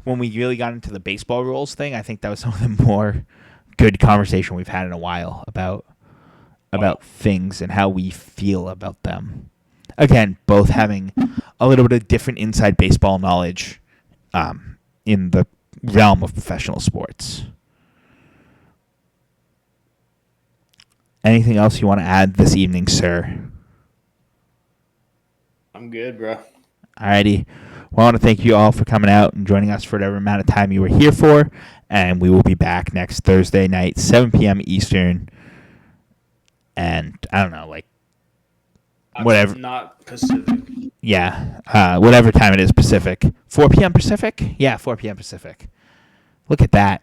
Speaker 2: when we really got into the baseball rules thing. I think that was some of the more good conversation we've had in a while about things and how we feel about them. Again, both having a little bit of different inside baseball knowledge in the realm of professional sports. Anything else you want to add this evening, sir?
Speaker 3: I'm good, bro.
Speaker 2: Alrighty. Well, I want to thank you all for coming out and joining us for whatever amount of time you were here for. And we will be back next Thursday night, 7 p.m. Eastern. And I don't know, whatever.
Speaker 3: Not Pacific.
Speaker 2: Yeah, whatever time it is Pacific. 4 p.m. Pacific? Yeah, 4 p.m. Pacific. Look at that.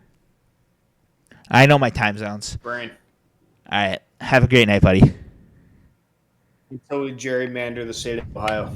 Speaker 2: I know my time zones.
Speaker 3: Brain.
Speaker 2: All right. Have a great night, buddy.
Speaker 3: Until we gerrymander the state of Ohio.